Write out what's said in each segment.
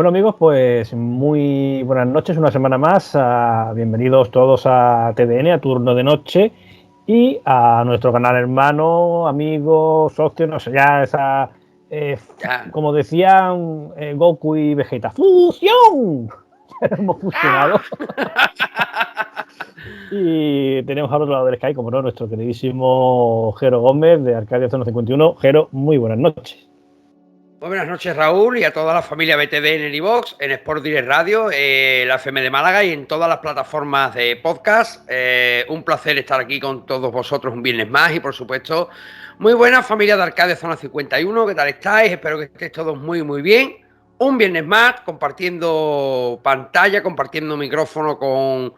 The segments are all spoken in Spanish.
Bueno amigos, pues muy buenas noches, una semana más. Bienvenidos todos a TDN, a Turno de Noche, y a nuestro canal hermano, amigo, socio, no sé, ya esa, como decían Goku y Vegeta, ¡fusión! Ya hemos fusionado. Y tenemos al otro lado del Sky, como no, nuestro queridísimo Jero Gómez de Arcadia Zona 51. Jero, muy buenas noches. Muy buenas noches, Raúl, y a toda la familia BTV en el iVox, en Sport Direct Radio, la FM de Málaga y en todas las plataformas de podcast. Un placer estar aquí con todos vosotros un viernes más y, por supuesto, muy buena familia de Arcadia Zona 51. ¿Qué tal estáis? Espero que estéis todos muy, muy bien. Un viernes más, compartiendo pantalla, compartiendo micrófono con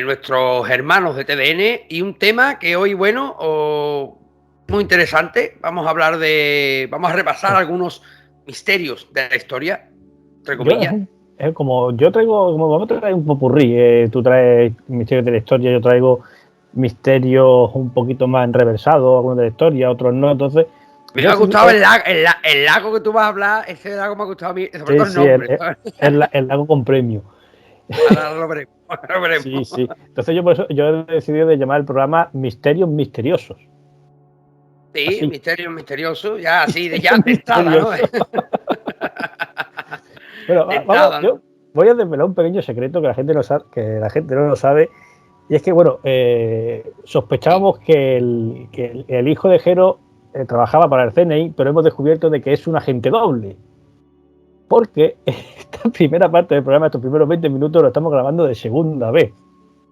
nuestros hermanos de TDN y un tema que hoy, bueno, muy interesante. Vamos a repasar algunos misterios de la historia, entre comillas. Como yo traigo, como vamos a traer un popurrí, tú traes misterios de la historia, yo traigo misterios un poquito más enreversados, algunos de la historia, otros no, entonces... Me ha gustado el lago que tú vas a hablar, ese lago me ha gustado a mí, sobre todo el nombre. El lago con premio. Ahora lo veremos, lo veremos. Sí, sí. Entonces yo por eso yo he decidido de llamar el programa Misterios Misteriosos. Sí, así. Misterios Misteriosos, ya así, de entrada, ¿no? Bueno, vamos, yo voy a desvelar un pequeño secreto que la gente no lo sabe. Y es que, bueno, sospechábamos que el hijo de Jero trabajaba para el CNI, pero hemos descubierto de que es un agente doble. Porque esta primera parte del programa, estos primeros 20 minutos, lo estamos grabando de segunda vez.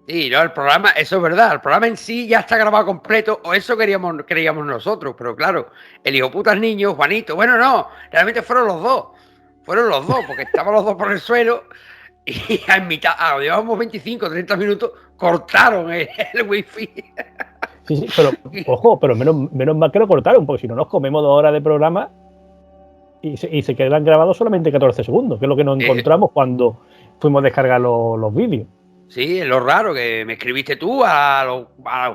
Sí, no, el programa, eso es verdad, el programa en sí ya está grabado completo, o eso creíamos nosotros, pero claro, el hijo putas niño, Juanito, bueno, no, realmente fueron los dos, porque estaban los dos por el suelo y a mitad, llevábamos 25, 30 minutos, cortaron el wifi. Sí, pero ojo, pero menos mal que lo cortaron, porque si no nos comemos 2 horas de programa y se quedan grabados solamente 14 segundos, que es lo que nos encontramos cuando fuimos a descargar los vídeos. Sí, es lo raro, que me escribiste tú a los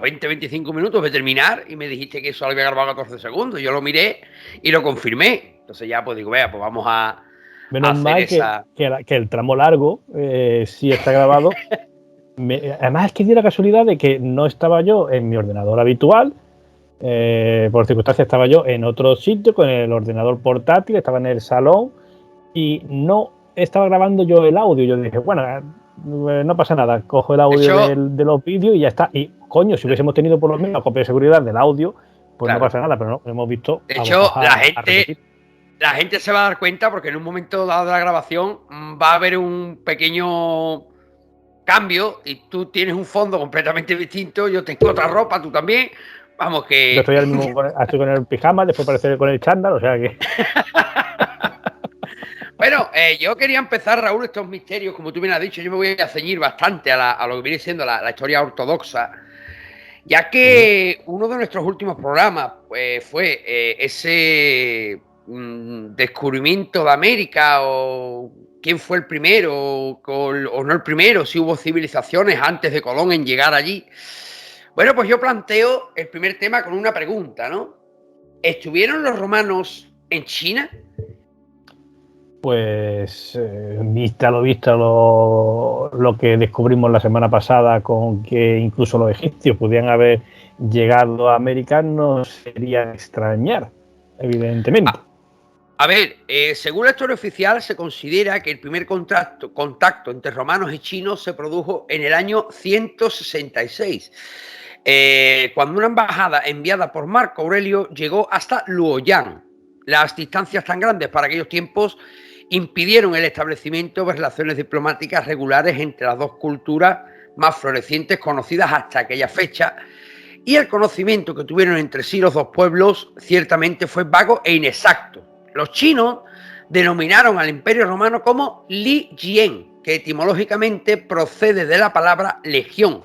20, 25 minutos de terminar y me dijiste que eso lo había grabado 14 segundos. Yo lo miré y lo confirmé. Entonces ya pues digo, vea, pues vamos a Menos hacer mal esa... que el tramo largo sí está grabado. Además es que dio la casualidad de que no estaba yo en mi ordenador habitual. Por circunstancias estaba yo en otro sitio con el ordenador portátil, estaba en el salón y no estaba grabando yo el audio. Yo dije, bueno, no pasa nada, cojo el audio de los vídeos y ya está. Y coño, si hubiésemos tenido por lo menos copia de seguridad del audio, pues claro, no pasa nada, pero no, hemos visto... De hecho, la gente se va a dar cuenta porque en un momento dado de la grabación va a haber un pequeño cambio y tú tienes un fondo completamente distinto, yo tengo otra ropa, tú también. Vamos que... Yo estoy con el pijama, después aparecer con el chándal, o sea que... Bueno, yo quería empezar, Raúl, estos misterios, como tú bien has dicho, yo me voy a ceñir bastante a lo que viene siendo la historia ortodoxa, ya que uno de nuestros últimos programas pues, fue ese descubrimiento de América, o quién fue el primero, o no el primero, si hubo civilizaciones antes de Colón en llegar allí. Bueno, pues yo planteo el primer tema con una pregunta, ¿no? ¿Estuvieron los romanos en China? Pues vista lo que descubrimos la semana pasada, con que incluso los egipcios podían haber llegado a América, no sería extrañar, evidentemente. A ver, según la historia oficial, se considera que el primer contacto entre romanos y chinos se produjo en el año 166, cuando una embajada enviada por Marco Aurelio llegó hasta Luoyang. Las distancias tan grandes para aquellos tiempos impidieron el establecimiento de relaciones diplomáticas regulares entre las dos culturas más florecientes conocidas hasta aquella fecha, y el conocimiento que tuvieron entre sí los dos pueblos ciertamente fue vago e inexacto. Los chinos denominaron al Imperio Romano como Li Jian, que etimológicamente procede de la palabra legión,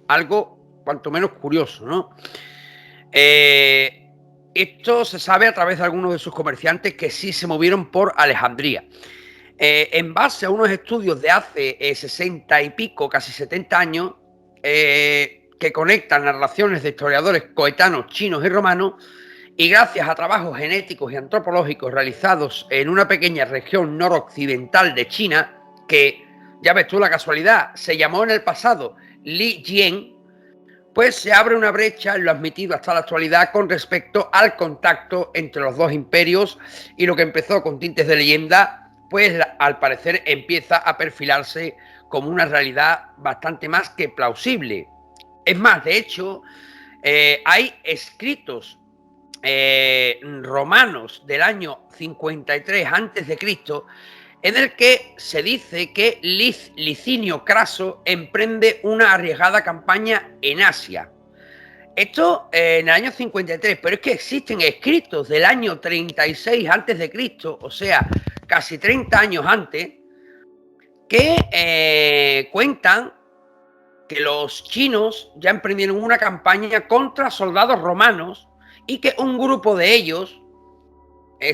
algo cuanto menos curioso, ¿no? Esto se sabe a través de algunos de sus comerciantes que sí se movieron por Alejandría. En base a unos estudios de hace 60 y pico, casi 70 años, que conectan las relaciones de historiadores coetáneos chinos y romanos, y gracias a trabajos genéticos y antropológicos realizados en una pequeña región noroccidental de China, que, ya ves tú la casualidad, se llamó en el pasado Li Jian, pues se abre una brecha en lo admitido hasta la actualidad con respecto al contacto entre los dos imperios, y lo que empezó con tintes de leyenda, pues al parecer empieza a perfilarse como una realidad bastante más que plausible. Es más, de hecho, hay escritos romanos del año 53 a.C., en el que se dice que Licinio Craso emprende una arriesgada campaña en Asia. Esto en el año 53, pero es que existen escritos del año 36 a.C., o sea, casi 30 años antes, que cuentan que los chinos ya emprendieron una campaña contra soldados romanos y que un grupo de ellos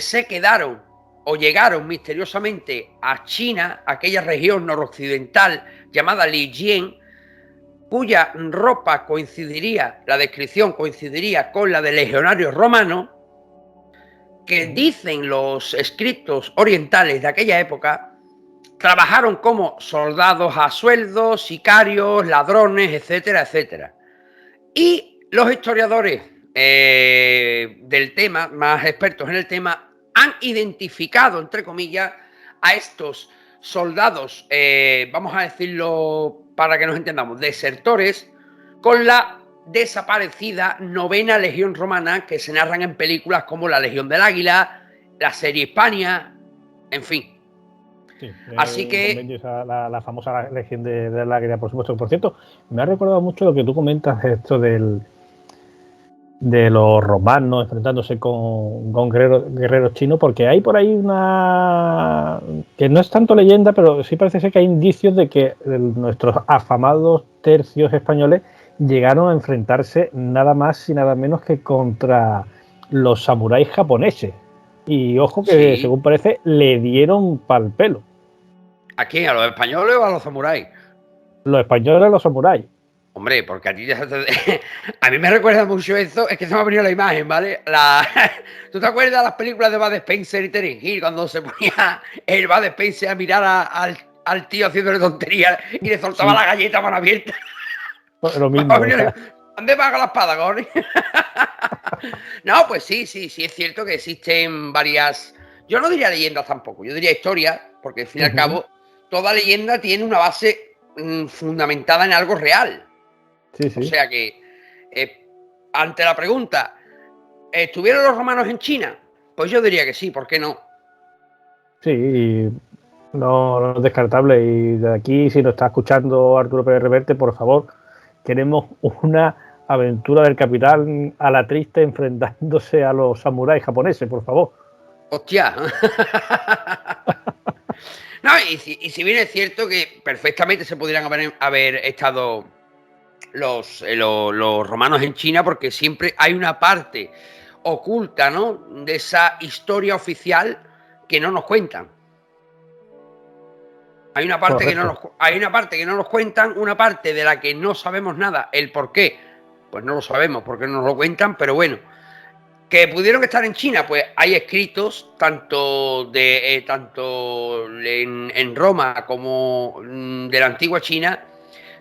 se quedaron o llegaron misteriosamente a China, aquella región noroccidental llamada Lijian, cuya ropa coincidiría, la descripción coincidiría con la de legionarios romanos, que dicen los escritos orientales de aquella época, trabajaron como soldados a sueldo, sicarios, ladrones, etcétera, etcétera. Y los historiadores del tema, más expertos en el tema, han identificado, entre comillas, a estos soldados, vamos a decirlo para que nos entendamos, desertores, con la desaparecida novena legión romana que se narran en películas como La Legión del Águila, la serie Hispania, en fin. Sí, Así que la famosa Legión de la Águila, por supuesto. Por cierto, me ha recordado mucho lo que tú comentas, esto de los romanos enfrentándose con guerreros chinos, porque hay por ahí una que no es tanto leyenda, pero sí parece ser que hay indicios de que nuestros afamados tercios españoles llegaron a enfrentarse nada más y nada menos que contra los samuráis japoneses. Y ojo que, sí. según parece, le dieron pal pelo. ¿A quién? ¿A los españoles o a los samuráis? Los españoles a los samuráis. Hombre, porque a ti a mí me recuerda mucho eso, es que se me ha venido la imagen, ¿vale? ¿Tú te acuerdas de las películas de Bud Spencer y Terence Hill cuando se ponía el Bud Spencer a mirar al tío haciéndole tonterías y le soltaba la galleta a mano abierta? Lo mismo. ¿Dónde paga la espada, Gori? No, pues sí, es cierto que existen varias, yo no diría leyendas tampoco, yo diría historias, porque al fin y al cabo toda leyenda tiene una base fundamentada en algo real. Sí. O sea que, ante la pregunta, ¿estuvieron los romanos en China? Pues yo diría que sí, ¿por qué no? Sí, no es descartable. Y de aquí, si nos está escuchando Arturo Pérez Reverte, por favor, queremos una aventura del capitán a la triste enfrentándose a los samuráis japoneses, por favor. Hostia. No, y si bien es cierto que perfectamente se pudieran haber estado los romanos en China, porque siempre hay una parte oculta, ¿no?, de esa historia oficial que no nos cuentan. Hay una parte que no nos cuentan, una parte de la que no sabemos nada. ¿El por qué? Pues no lo sabemos, porque no nos lo cuentan, pero bueno. ¿Que pudieron estar en China? Pues hay escritos tanto en Roma como de la antigua China,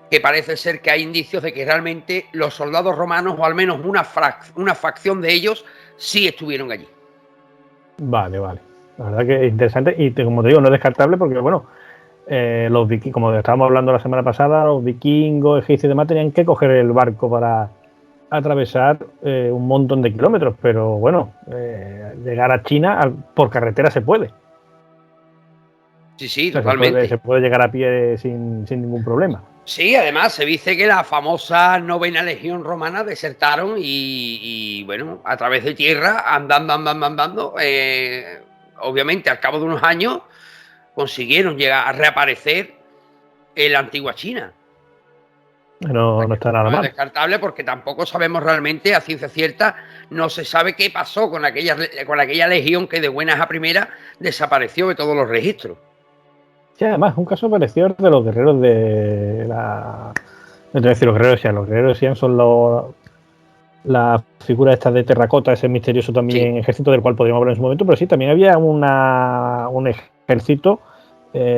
que parece ser que hay indicios de que realmente los soldados romanos, o al menos una facción de ellos, sí estuvieron allí. Vale. La verdad que es interesante y, como te digo, no es descartable porque, bueno, los vikingos, como estábamos hablando la semana pasada, los vikingos, egipcios y demás tenían que coger el barco para atravesar un montón de kilómetros, pero bueno, llegar a China por carretera se puede. Sí, o sea, totalmente. Se puede llegar a pie sin ningún problema. Sí, además se dice que la famosa novena legión romana desertaron y bueno, a través de tierra, andando, obviamente al cabo de unos años consiguieron llegar a reaparecer en la antigua China. No está nada mal. No es descartable porque tampoco sabemos realmente a ciencia cierta, no se sabe qué pasó con aquella legión que de buenas a primeras desapareció de todos los registros. Sí, además, un caso parecido de los guerreros de la... No te voy a decir los guerreros de Xi'an son la figura esta de terracota, ese misterioso también ejército del cual podríamos hablar en su momento, pero sí, también había un ejército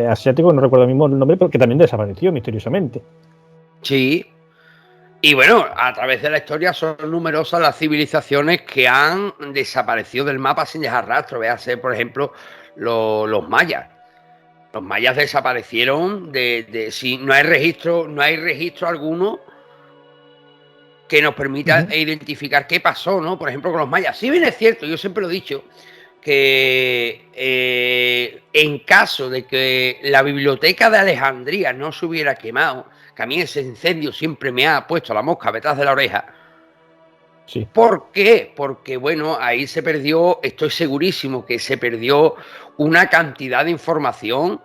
asiático, no recuerdo mismo el nombre, pero que también desapareció misteriosamente. Sí. Y bueno, a través de la historia son numerosas las civilizaciones que han desaparecido del mapa sin dejar rastro. Véase, por ejemplo, los mayas. Los mayas desaparecieron si no hay registro alguno que nos permita identificar qué pasó, ¿no? Por ejemplo, con los mayas. Si bien es cierto, yo siempre lo he dicho, que en caso de que la biblioteca de Alejandría no se hubiera quemado, que a mí ese incendio siempre me ha puesto la mosca detrás de la oreja. Sí. ¿Por qué? Porque, bueno, ahí se perdió, estoy segurísimo que se perdió una cantidad de información.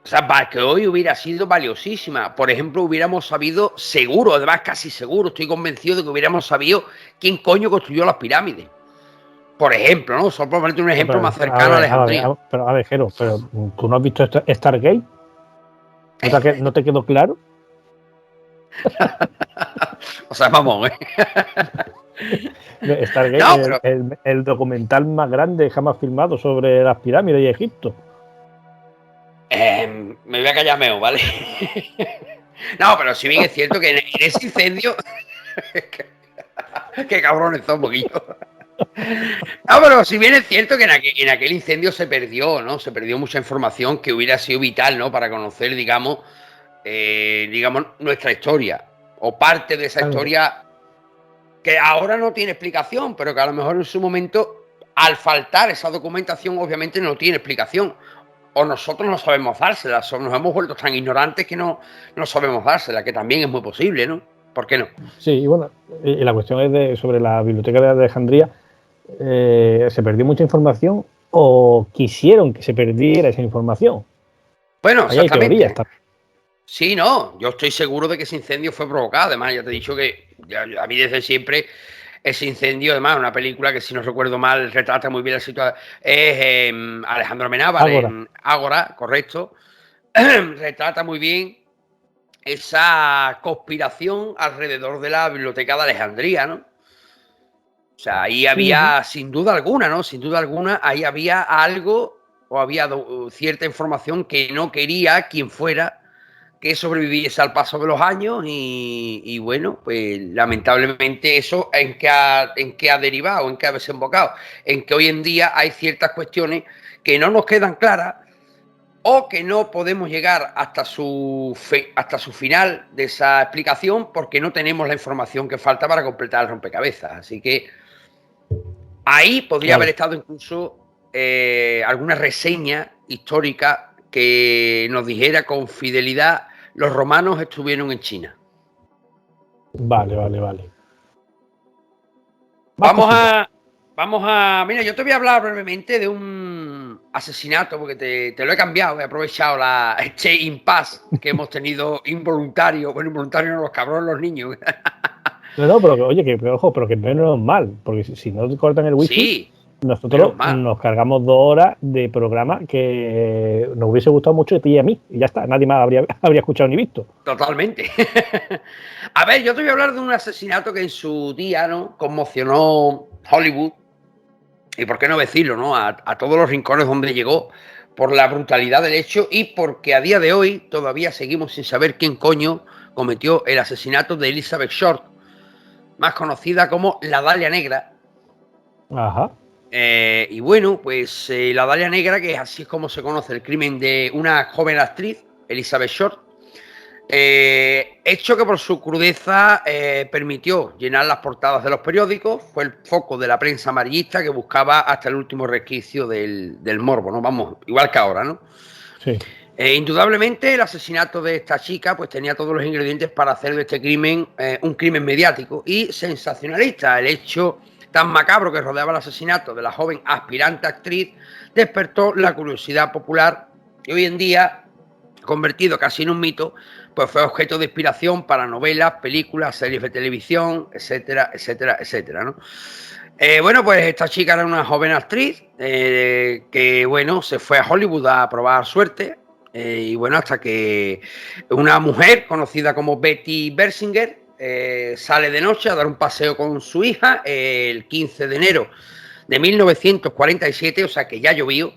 O sea, para que hoy hubiera sido valiosísima. Por ejemplo, hubiéramos sabido, seguro, además casi seguro, estoy convencido de que hubiéramos sabido quién coño construyó las pirámides. Por ejemplo, ¿no? Solo por ponerte un ejemplo más cercano a Alejandría. A ver, Jero, pero ¿tú no has visto Stargate? ¿No te quedó claro? O sea, mamón, ¿eh? Stargate, no, pero... el documental más grande jamás filmado sobre las pirámides y Egipto. Me voy a callar meo, ¿vale? No, pero si bien es cierto que en ese incendio... Qué cabrones son, poquillo. No, pero si bien es cierto que en aquel incendio se perdió, ¿no? Se perdió mucha información que hubiera sido vital, ¿no? Para conocer, digamos, nuestra historia. O parte de esa historia que ahora no tiene explicación, pero que a lo mejor en su momento, al faltar esa documentación, obviamente no tiene explicación. O nosotros no sabemos dársela, nos hemos vuelto tan ignorantes que no sabemos dársela, que también es muy posible, ¿no? ¿Por qué no? Sí, y bueno, y la cuestión es sobre la biblioteca de Alejandría. ¿Se perdió mucha información o quisieron que se perdiera esa información? Bueno, ahí exactamente. Hay teorías. Sí, no, yo estoy seguro de que ese incendio fue provocado. Además, ya te he dicho que a mí desde siempre ese incendio, además, una película que si no recuerdo mal retrata muy bien la situación, es Alejandro Amenábar, en Ágora, correcto. Retrata muy bien esa conspiración alrededor de la biblioteca de Alejandría, ¿no? O sea, ahí había, sin duda alguna, ¿no? Sin duda alguna, ahí había algo o había cierta información que no quería quien fuera que sobreviviese al paso de los años y bueno, pues lamentablemente eso en qué ha derivado, en qué ha desembocado, en que hoy en día hay ciertas cuestiones que no nos quedan claras o que no podemos llegar hasta su final de esa explicación porque no tenemos la información que falta para completar el rompecabezas. Así que ahí podría haber estado incluso alguna reseña histórica que nos dijera con fidelidad los romanos estuvieron en China. Vale. Vamos a... Mira, yo te voy a hablar brevemente de un asesinato, porque te lo he cambiado, he aprovechado este impasse que hemos tenido involuntario. Bueno, involuntario no, los cabrones, los niños. No, pero oye, pero que menos mal, porque si no te cortan el wifi, sí, nosotros nos cargamos 2 horas de programa que nos hubiese gustado mucho de ti y a mí, y ya está, nadie más habría escuchado ni visto. Totalmente. A ver, yo te voy a hablar de un asesinato que en su día, ¿no?, conmocionó Hollywood, y por qué no decirlo, ¿no?, a todos los rincones donde llegó, por la brutalidad del hecho y porque a día de hoy todavía seguimos sin saber quién coño cometió el asesinato de Elizabeth Short, más conocida como la Dalia Negra. Ajá. Y bueno, pues la Dalia Negra, que así es como se conoce el crimen de una joven actriz, Elizabeth Short, hecho que por su crudeza permitió llenar las portadas de los periódicos, fue el foco de la prensa amarillista que buscaba hasta el último resquicio del morbo, ¿no? Vamos, igual que ahora, ¿no? Sí. Indudablemente el asesinato de esta chica pues tenía todos los ingredientes para hacer de este crimen un crimen mediático y sensacionalista. El hecho tan macabro que rodeaba el asesinato de la joven aspirante actriz despertó la curiosidad popular y hoy en día, convertido casi en un mito, pues fue objeto de inspiración para novelas, películas, series de televisión, etcétera, etcétera, etcétera, ¿no? Bueno, pues esta chica era una joven actriz que, bueno, se fue a Hollywood a probar suerte y bueno, hasta que una mujer conocida como Betty Bersinger sale de noche a dar un paseo con su hija el 15 de enero de 1947, o sea que ya llovió.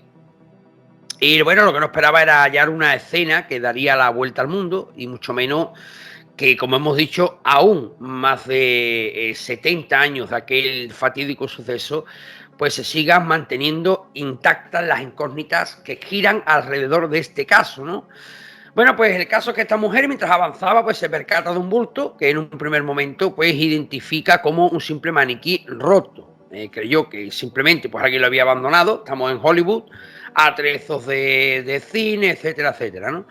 Y bueno, lo que no esperaba era hallar una escena que daría la vuelta al mundo, y mucho menos que, como hemos dicho, aún más de 70 años de aquel fatídico suceso, pues se sigan manteniendo intactas las incógnitas que giran alrededor de este caso, ¿no? Bueno, pues el caso es que esta mujer, mientras avanzaba, pues se percata de un bulto que en un primer momento pues identifica como un simple maniquí roto. Creyó que simplemente pues alguien lo había abandonado, estamos en Hollywood, atrezos de cine, etcétera, etcétera, ¿no?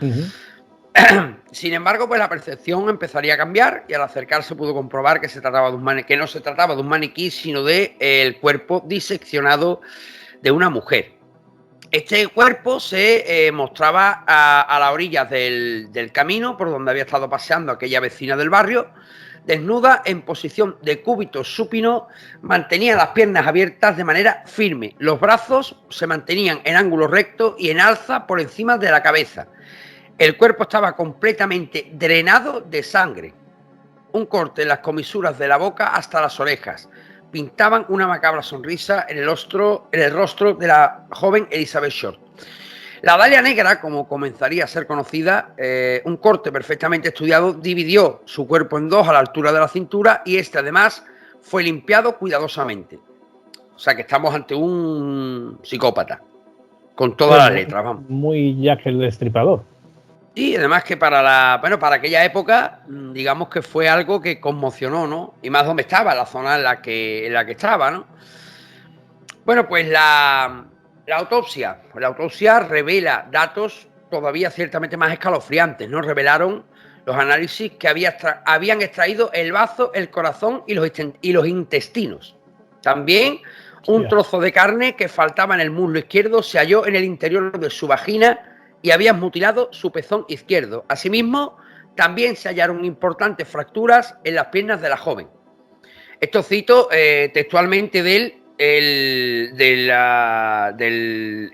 Sin embargo, pues la percepción empezaría a cambiar, y al acercarse pudo comprobar que que no se trataba de un maniquí, sino de el cuerpo diseccionado de una mujer. Este cuerpo se mostraba a las orillas del camino por donde había estado paseando aquella vecina del barrio, desnuda en posición de cúbito supino, mantenía las piernas abiertas de manera firme, los brazos se mantenían en ángulo recto y en alza por encima de la cabeza. El cuerpo estaba completamente drenado de sangre. Un corte en las comisuras de la boca hasta las orejas pintaban una macabra sonrisa en el rostro de la joven Elizabeth Short. La Dalia Negra, como comenzaría a ser conocida, un corte perfectamente estudiado dividió su cuerpo en dos a la altura de la cintura, y este además fue limpiado cuidadosamente. O sea que estamos ante un psicópata, con todas las letras, vamos. Muy Jack el Destripador. Y además que para aquella época, digamos que fue algo que conmocionó, ¿no? Y más donde estaba, la zona en la que estaba, ¿no? Bueno, pues la autopsia revela datos todavía ciertamente más escalofriantes, ¿no? Revelaron los análisis que habían extraído el bazo, el corazón y los intestinos. También un trozo de carne que faltaba en el muslo izquierdo se halló en el interior de su vagina, y habían mutilado su pezón izquierdo. Asimismo, también se hallaron importantes fracturas en las piernas de la joven. Esto cito textualmente del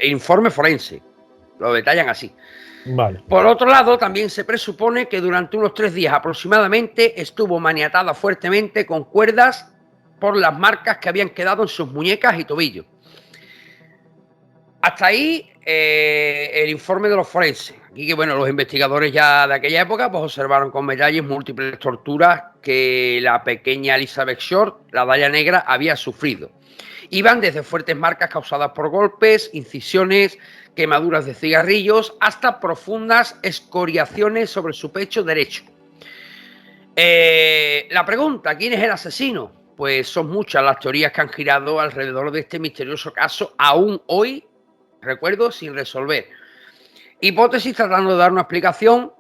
informe forense. Lo detallan así. Vale. Por otro lado, también se presupone que durante unos 3 días aproximadamente estuvo maniatada fuertemente con cuerdas por las marcas que habían quedado en sus muñecas y tobillos. Hasta ahí el informe de los forenses. Aquí que bueno, los investigadores ya de aquella época pues observaron con detalles múltiples torturas que la pequeña Elizabeth Short, la Dalia Negra, había sufrido. Iban desde fuertes marcas causadas por golpes, incisiones, quemaduras de cigarrillos, hasta profundas escoriaciones sobre su pecho derecho. La pregunta, ¿quién es el asesino? Pues son muchas las teorías que han girado alrededor de este misterioso caso, aún hoy, recuerdo, sin resolver. Hipótesis tratando de dar una explicación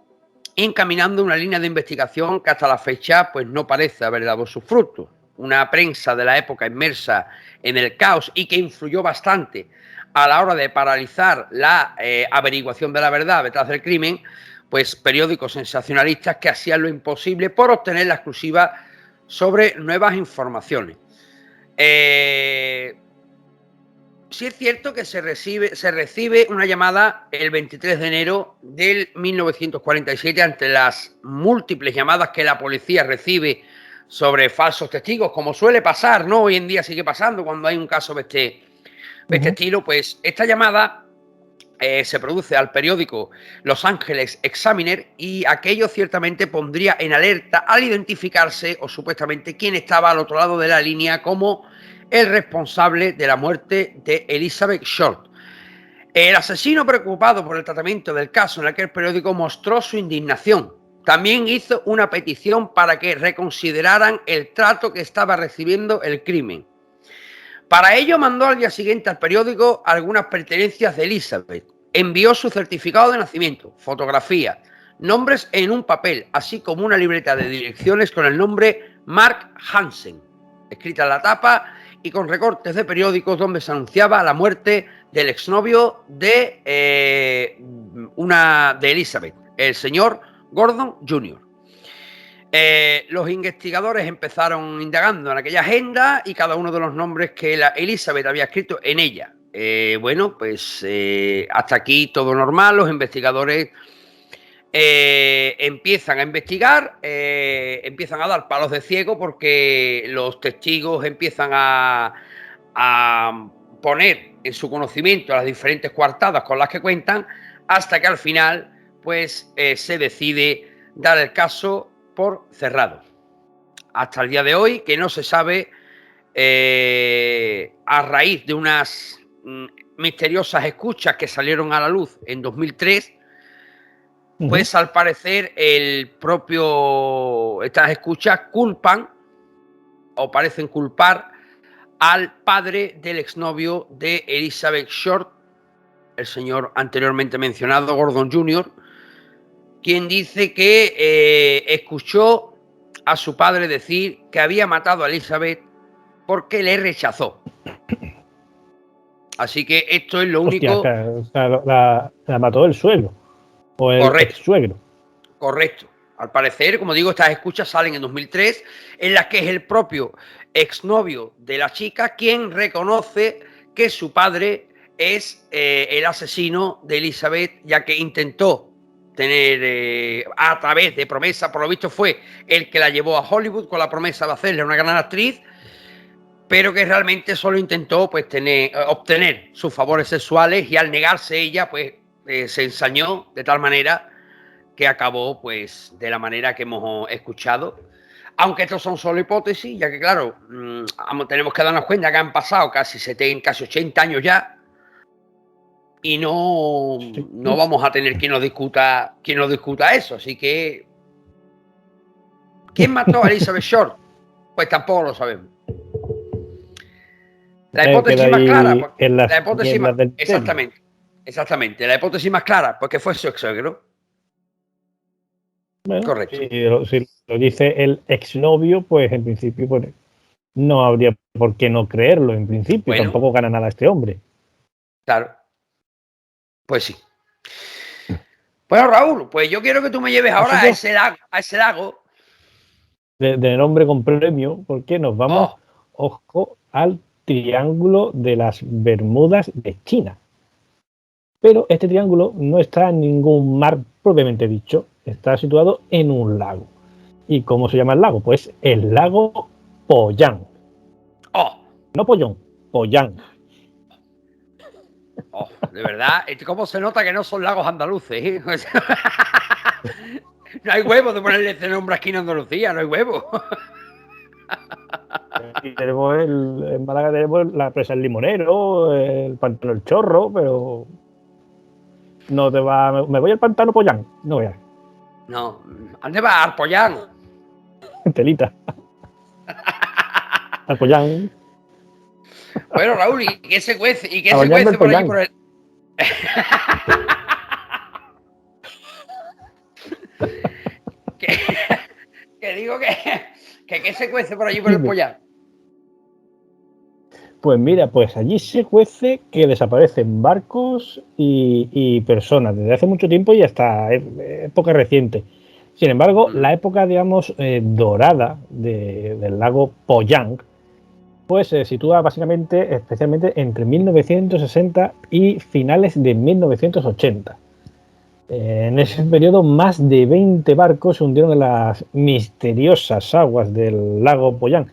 y encaminando una línea de investigación que hasta la fecha pues no parece haber dado sus frutos. Una prensa de la época inmersa en el caos y que influyó bastante a la hora de paralizar la averiguación de la verdad detrás del crimen, pues periódicos sensacionalistas que hacían lo imposible por obtener la exclusiva sobre nuevas informaciones. Sí es cierto que se recibe una llamada el 23 de enero del 1947 ante las múltiples llamadas que la policía recibe sobre falsos testigos, como suele pasar, ¿no? Hoy en día sigue pasando cuando hay un caso de este estilo. Pues esta llamada se produce al periódico Los Angeles Examiner, y aquello ciertamente pondría en alerta al identificarse o supuestamente quién estaba al otro lado de la línea como el responsable de la muerte de Elizabeth Short. El asesino, preocupado por el tratamiento del caso en aquel periódico, mostró su indignación. También hizo una petición para que reconsideraran el trato que estaba recibiendo el crimen. Para ello mandó al día siguiente al periódico algunas pertenencias de Elizabeth. Envió su certificado de nacimiento, fotografía, nombres en un papel, así como una libreta de direcciones con el nombre Mark Hansen, escrita en la tapa y con recortes de periódicos donde se anunciaba la muerte del exnovio de Elizabeth, el señor Gordon Jr. Los investigadores empezaron indagando en aquella agenda y cada uno de los nombres que la Elizabeth había escrito en ella. Bueno, pues hasta aquí todo normal. Los investigadores empiezan a investigar, empiezan a dar palos de ciego porque los testigos empiezan a poner en su conocimiento las diferentes coartadas con las que cuentan, hasta que al final pues se decide dar el caso por cerrado. Hasta el día de hoy, que no se sabe, a raíz de unas misteriosas escuchas que salieron a la luz en 2003, pues al parecer estas escuchas culpan o parecen culpar al padre del exnovio de Elizabeth Short, el señor anteriormente mencionado, Gordon Jr., quien dice que escuchó a su padre decir que había matado a Elizabeth porque le rechazó. Así que esto es lo único. O sea, la mató el suegro o el ex-suegro. Correcto. Al parecer, como digo, estas escuchas salen en 2003, en las que es el propio exnovio de la chica quien reconoce que su padre es el asesino de Elizabeth, ya que intentó tener a través de promesa, por lo visto fue el que la llevó a Hollywood con la promesa de hacerle una gran actriz, pero que realmente solo intentó pues obtener sus favores sexuales, y al negarse ella pues se ensañó de tal manera que acabó pues de la manera que hemos escuchado. Aunque estos son solo hipótesis, ya que claro, tenemos que darnos cuenta que han pasado casi 80 años ya, y no vamos a tener quien nos discuta eso. Así que ¿quién mató a Elizabeth Short? Pues tampoco lo sabemos. La hipótesis más clara, exactamente, la hipótesis más clara, porque fue su ex-suegro. Bueno, correcto. Si lo dice el exnovio, pues en principio pues, no habría por qué no creerlo. En principio, bueno, tampoco gana nada este hombre. Claro. Pues sí. Bueno, Raúl, pues yo quiero que tú me lleves ahora a ese lago. De nombre con premio, porque nos vamos, ojo, al Triángulo de las Bermudas de China. Pero este triángulo no está en ningún mar propiamente dicho, está situado en un lago. ¿Y cómo se llama el lago? Pues el lago Poyang. No Pollón, Poyang. De verdad, ¿cómo se nota que no son lagos andaluces? No hay huevo de ponerle este nombre aquí en Andalucía, no hay huevo. Aquí tenemos en Málaga tenemos la presa El Limonero, el pantano El Chorro, pero no te va. Me voy al pantano Poyang, no veas. No, ¿dónde va? Al Poyang. Telita. Al Poyang. Bueno, Raúl, ¿y qué se cuece? ¿Y qué se cuece por allí por el? que digo que ¿qué se cuece por allí por el Poyang? Pues mira, pues allí se cuece que desaparecen barcos y personas desde hace mucho tiempo y hasta época reciente. Sin embargo, la época, digamos, dorada del lago Poyang, pues se sitúa básicamente, especialmente entre 1960 y finales de 1980. En ese periodo, más de 20 barcos se hundieron en las misteriosas aguas del lago Poyang,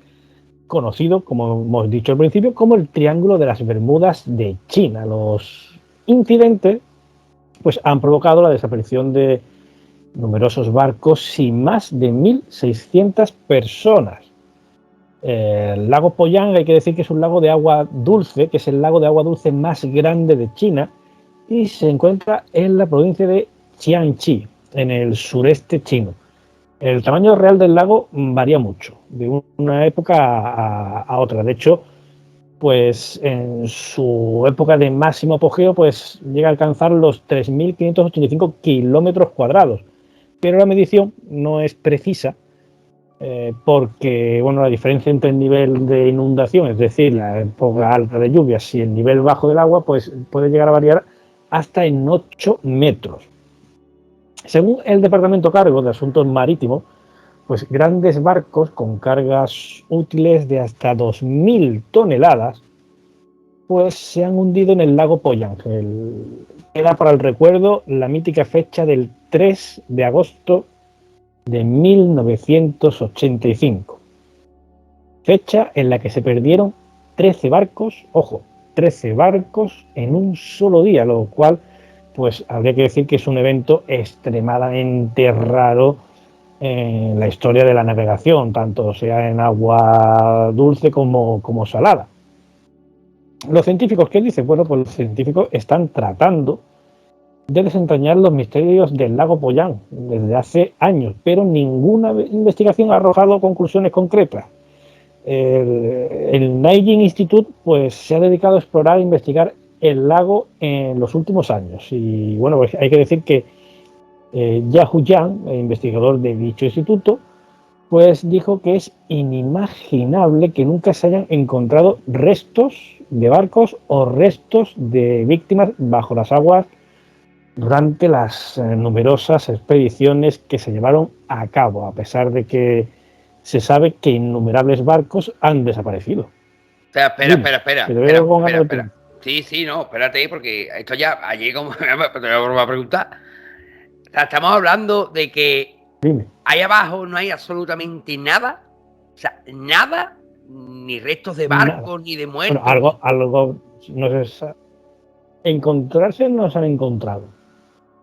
conocido, como hemos dicho al principio, como el Triángulo de las Bermudas de China. Los incidentes pues, han provocado la desaparición de numerosos barcos y más de 1.600 personas. El lago Poyang, hay que decir que es un lago de agua dulce, que es el lago de agua dulce más grande de China, y se encuentra en la provincia de Jiangxi, en el sureste chino. El tamaño real del lago varía mucho, de una época a otra. De hecho, pues en su época de máximo apogeo, pues llega a alcanzar los 3.585 kilómetros cuadrados. Pero la medición no es precisa, porque bueno, la diferencia entre el nivel de inundación, es decir, la época alta de lluvias, y el nivel bajo del agua, pues puede llegar a variar hasta en 8 metros. Según el Departamento Cargo de Asuntos Marítimos, pues grandes barcos con cargas útiles de hasta 2.000 toneladas pues se han hundido en el lago Poyang. Queda para el recuerdo la mítica fecha del 3 de agosto de 1985, fecha en la que se perdieron 13 barcos, ojo, 13 barcos en un solo día, lo cual pues habría que decir que es un evento extremadamente raro en la historia de la navegación, tanto sea en agua dulce como salada. Los científicos, ¿qué dicen? Bueno, pues los científicos están tratando de desentrañar los misterios del lago Pollán desde hace años, pero ninguna investigación ha arrojado conclusiones concretas. El Nanjing Institute pues, se ha dedicado a explorar e investigar el lago en los últimos años. Y bueno, pues hay que decir que Yahoo Yang, el investigador de dicho instituto, pues dijo que es inimaginable que nunca se hayan encontrado restos de barcos o restos de víctimas bajo las aguas durante las numerosas expediciones que se llevaron a cabo, a pesar de que se sabe que innumerables barcos han desaparecido. O sea, espera. Sí, no, espérate, porque esto ya, allí como te voy a preguntar. O sea, estamos hablando de que ahí abajo no hay absolutamente nada. O sea, nada, ni restos de barcos, ni de muertos. Bueno, algo no sé, encontrarse no se han encontrado.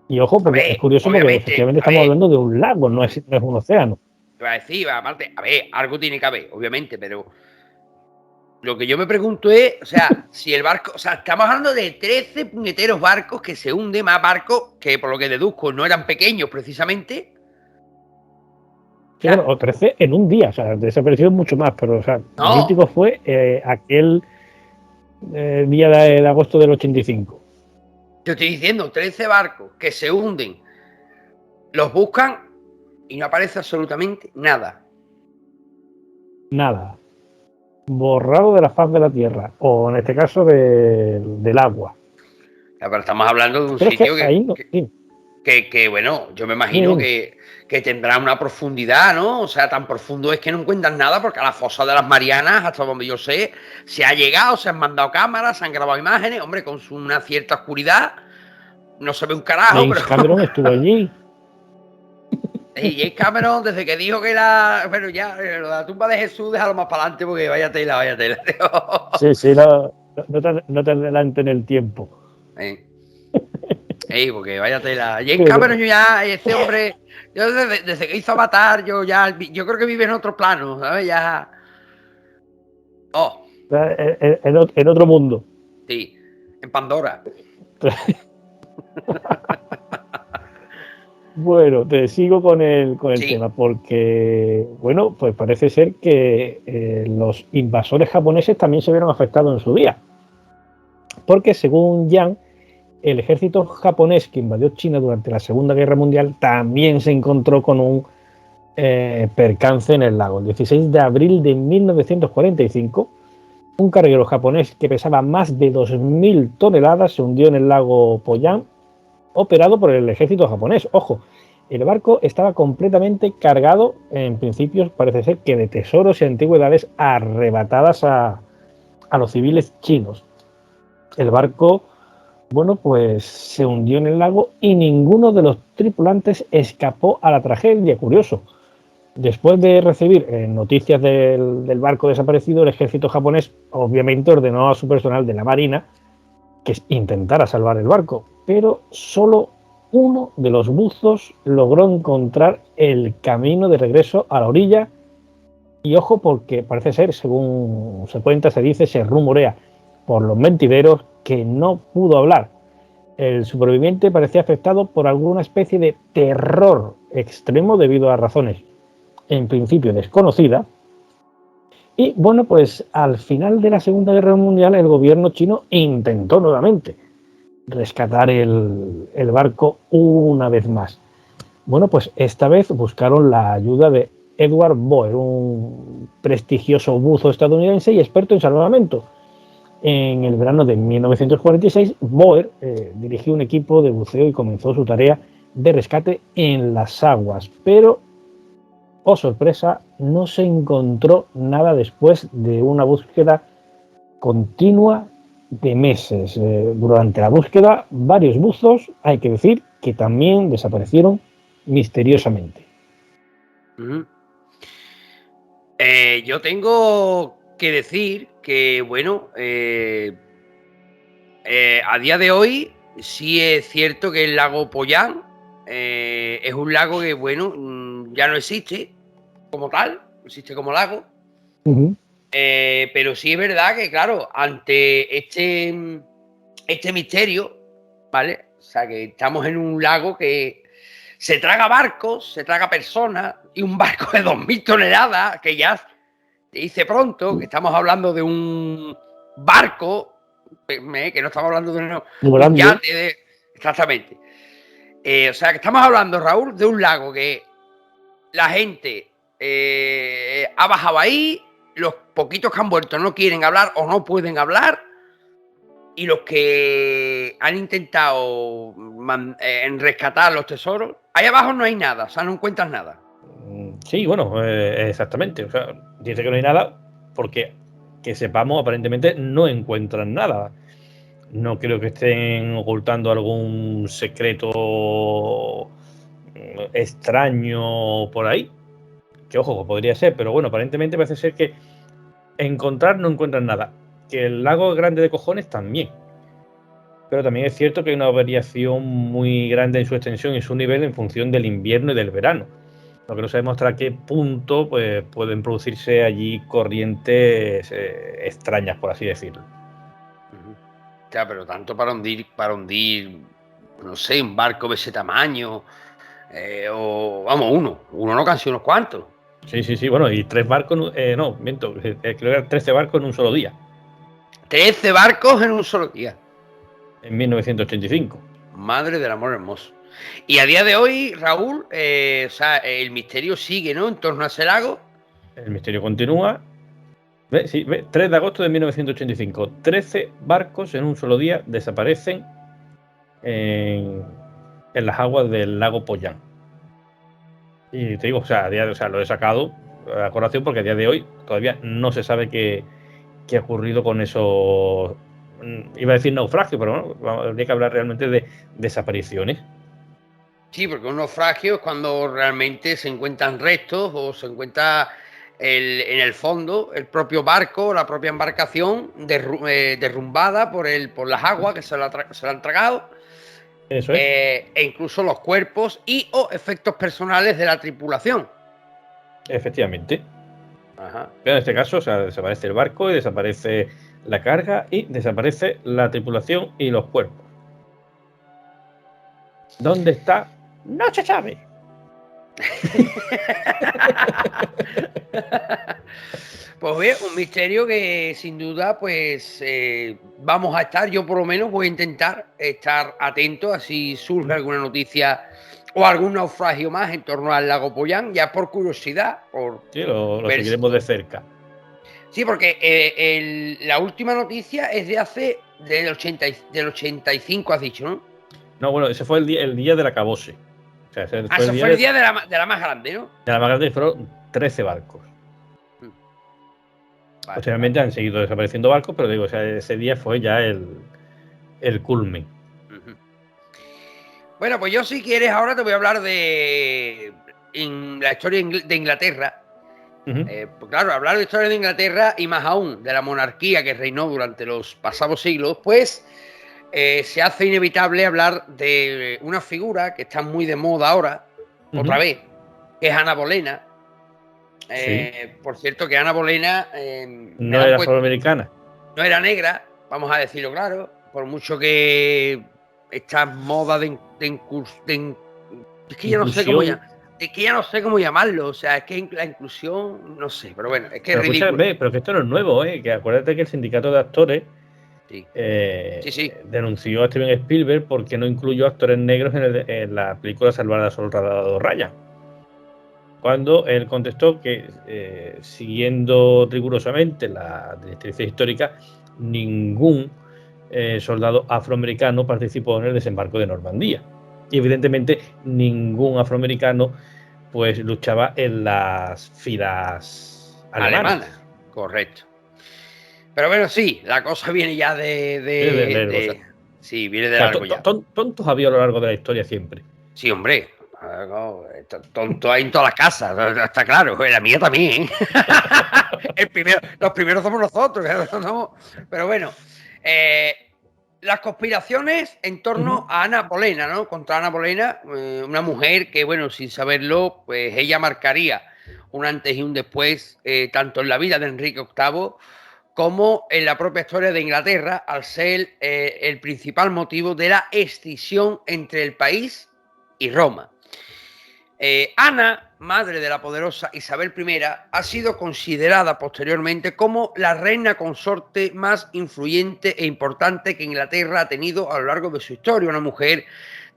Y ojo, porque es curioso porque efectivamente estamos hablando de un lago, no es un océano. Te voy a decir, aparte, a ver, algo tiene que haber, obviamente, pero lo que yo me pregunto es, o sea, si el barco, o sea, estamos hablando de 13 puñeteros barcos que se hunden, más barcos que por lo que deduzco no eran pequeños precisamente. Sí, bueno, o 13 en un día, o sea, desapareció mucho más, pero o sea, no. Lo mítico fue aquel día de agosto del 85. Te estoy diciendo, 13 barcos que se hunden, los buscan y no aparece absolutamente nada. Nada. Borrado de la faz de la tierra, o en este caso del agua. Ya, pero estamos hablando de un sitio que, bueno, yo me imagino que tendrá una profundidad, ¿no? O sea, tan profundo es que no encuentran nada, porque a la fosa de las Marianas, hasta donde yo sé, se ha llegado, se han mandado cámaras, se han grabado imágenes, hombre, con una cierta oscuridad, no se ve un carajo. James Cameron estuvo allí. Y James Cameron, desde que dijo que era, bueno, ya, la tumba de Jesús, déjalo más para adelante, porque vaya tela. Sí, no te adelante en el tiempo. Porque vaya tela. James Cameron, yo ya, ese hombre, yo desde que hizo Avatar, yo creo que vive en otro plano, ¿sabes? Ya. En otro mundo. Sí, en Pandora. Bueno, te sigo con el tema, porque, bueno, pues parece ser que los invasores japoneses también se vieron afectados en su día. Porque según Yang, el ejército japonés que invadió China durante la Segunda Guerra Mundial también se encontró con un percance en el lago. El 16 de abril de 1945, un carguero japonés que pesaba más de 2.000 toneladas se hundió en el lago Pollán, operado por el ejército japonés. Ojo, el barco estaba completamente cargado, en principio parece ser que de tesoros y antigüedades arrebatadas a los civiles chinos. El barco, bueno, pues se hundió en el lago y ninguno de los tripulantes escapó a la tragedia. Curioso. Después de recibir noticias del barco desaparecido, el ejército japonés obviamente ordenó a su personal de la marina que intentara salvar el barco, pero solo uno de los buzos logró encontrar el camino de regreso a la orilla. Y ojo, porque parece ser, según se cuenta, se dice, se rumorea por los mentideros, que no pudo hablar. El superviviente parecía afectado por alguna especie de terror extremo debido a razones en principio desconocidas. Y bueno, pues al final de la Segunda Guerra Mundial el gobierno chino intentó nuevamente rescatar el barco una vez más. Bueno, pues esta vez buscaron la ayuda de Edward Boer, un prestigioso buzo estadounidense y experto en salvamento. En el verano de 1946, Boer dirigió un equipo de buceo y comenzó su tarea de rescate en las aguas, pero oh sorpresa, no se encontró nada después de una búsqueda continua de meses. Durante la búsqueda, varios buzos, hay que decir que también desaparecieron misteriosamente. Yo tengo que decir que, bueno, a día de hoy sí es cierto que el lago Pollán es un lago que, bueno, ya no existe como tal, no existe como lago. Pero sí es verdad que, claro, ante este misterio, ¿vale? O sea, que estamos en un lago que se traga barcos, se traga personas, y un barco de 2.000 toneladas, que ya te dice pronto que estamos hablando de un barco, que no estamos hablando de un yate, exactamente. O sea, que estamos hablando, Raúl, de un lago que la gente ha bajado ahí, los poquitos que han vuelto no quieren hablar o no pueden hablar, y los que han intentado rescatar los tesoros, ahí abajo no hay nada, o sea, no encuentras nada. Sí, bueno, exactamente. O sea, dice que no hay nada porque, que sepamos, aparentemente no encuentran nada. No creo que estén ocultando algún secreto extraño por ahí. Que ojo, podría ser, pero bueno, aparentemente parece ser que encontrar no encuentran nada. Que el lago es grande de cojones también. Pero también es cierto que hay una variación muy grande en su extensión y su nivel en función del invierno y del verano. Lo que no sabemos hasta qué punto pues, pueden producirse allí corrientes extrañas, por así decirlo. Ya, pero tanto para hundir, no sé, un barco de ese tamaño, o vamos, uno no cansa unos cuantos. Sí, bueno, y 3 barcos, no, miento, creo que eran 13 barcos en un solo día. 13 barcos en un solo día. En 1985. Madre del amor hermoso. Y a día de hoy, Raúl, o sea, el misterio sigue, ¿no? En torno a ese lago. El misterio continúa. Sí, 3 de agosto de 1985. 13 barcos en un solo día desaparecen en las aguas del lago Pollán. Y te digo, o sea, lo he sacado a colación porque a día de hoy todavía no se sabe qué ha ocurrido con esos, iba a decir naufragio, pero no, habría que hablar realmente de desapariciones. Sí, porque un naufragio es cuando realmente se encuentran restos o se encuentra en el fondo el propio barco, la propia embarcación derrumbada por las aguas que se la han tragado. Eso es. E incluso los cuerpos y o efectos personales de la tripulación. Efectivamente. Ajá. Pero en este caso, o sea, desaparece el barco y desaparece la carga y desaparece la tripulación y los cuerpos. ¿Dónde está? No se sabe. Pues ve, un misterio que sin duda pues vamos a estar, yo por lo menos voy a intentar estar atento a si surge alguna noticia o algún naufragio más en torno al lago Pollán, ya por curiosidad, por Sí, lo ver seguiremos de cerca. Sí, porque la última noticia es del 85, has dicho, ¿no? No, bueno, ese fue el día del acabose. O sea, ese fue Eso fue el día de la más grande, ¿no? de la más grande, fueron 13 barcos. Vale, Posteriormente han seguido desapareciendo barcos, pero digo, o sea, ese día fue ya el culmen. Bueno, pues yo si quieres ahora te voy a hablar de la historia de Inglaterra. Pues claro, hablar de historia de Inglaterra y más aún de la monarquía que reinó durante los pasados siglos, pues se hace inevitable hablar de una figura que está muy de moda ahora, otra vez, que es Ana Bolena. Sí. Por cierto, que Ana Bolena no era afroamericana. No era negra, vamos a decirlo claro, por mucho que esta moda es que ya no sé cómo es que ya no sé cómo llamarlo, o sea, es que la inclusión, no sé, pero bueno, es que pero es ridículo. Pero que esto no es nuevo, que acuérdate que el sindicato de actores Sí. denunció a Steven Spielberg porque no incluyó actores negros en la película Salvar al Soldado Ryan. Cuando él contestó que, siguiendo rigurosamente la directriz histórica, ningún soldado afroamericano participó en el desembarco de Normandía. Y evidentemente ningún afroamericano pues luchaba en las filas alemanas. Correcto. Pero bueno, sí, la cosa viene ya de Sí, viene de largo ya. Tontos había a lo largo de la historia siempre. Sí, hombre. Tonto hay en todas las casas, está claro. La mía también. Los primeros somos nosotros. ¿No? Pero bueno. Las conspiraciones en torno a Ana Bolena, ¿no? Contra Ana Bolena, una mujer que, bueno, sin saberlo, pues ella marcaría un antes y un después, tanto en la vida de Enrique VIII como en la propia historia de Inglaterra, al ser el principal motivo de la escisión entre el país y Roma. Ana, madre de la poderosa Isabel I, ha sido considerada posteriormente como la reina consorte más influyente e importante que Inglaterra ha tenido a lo largo de su historia. Una mujer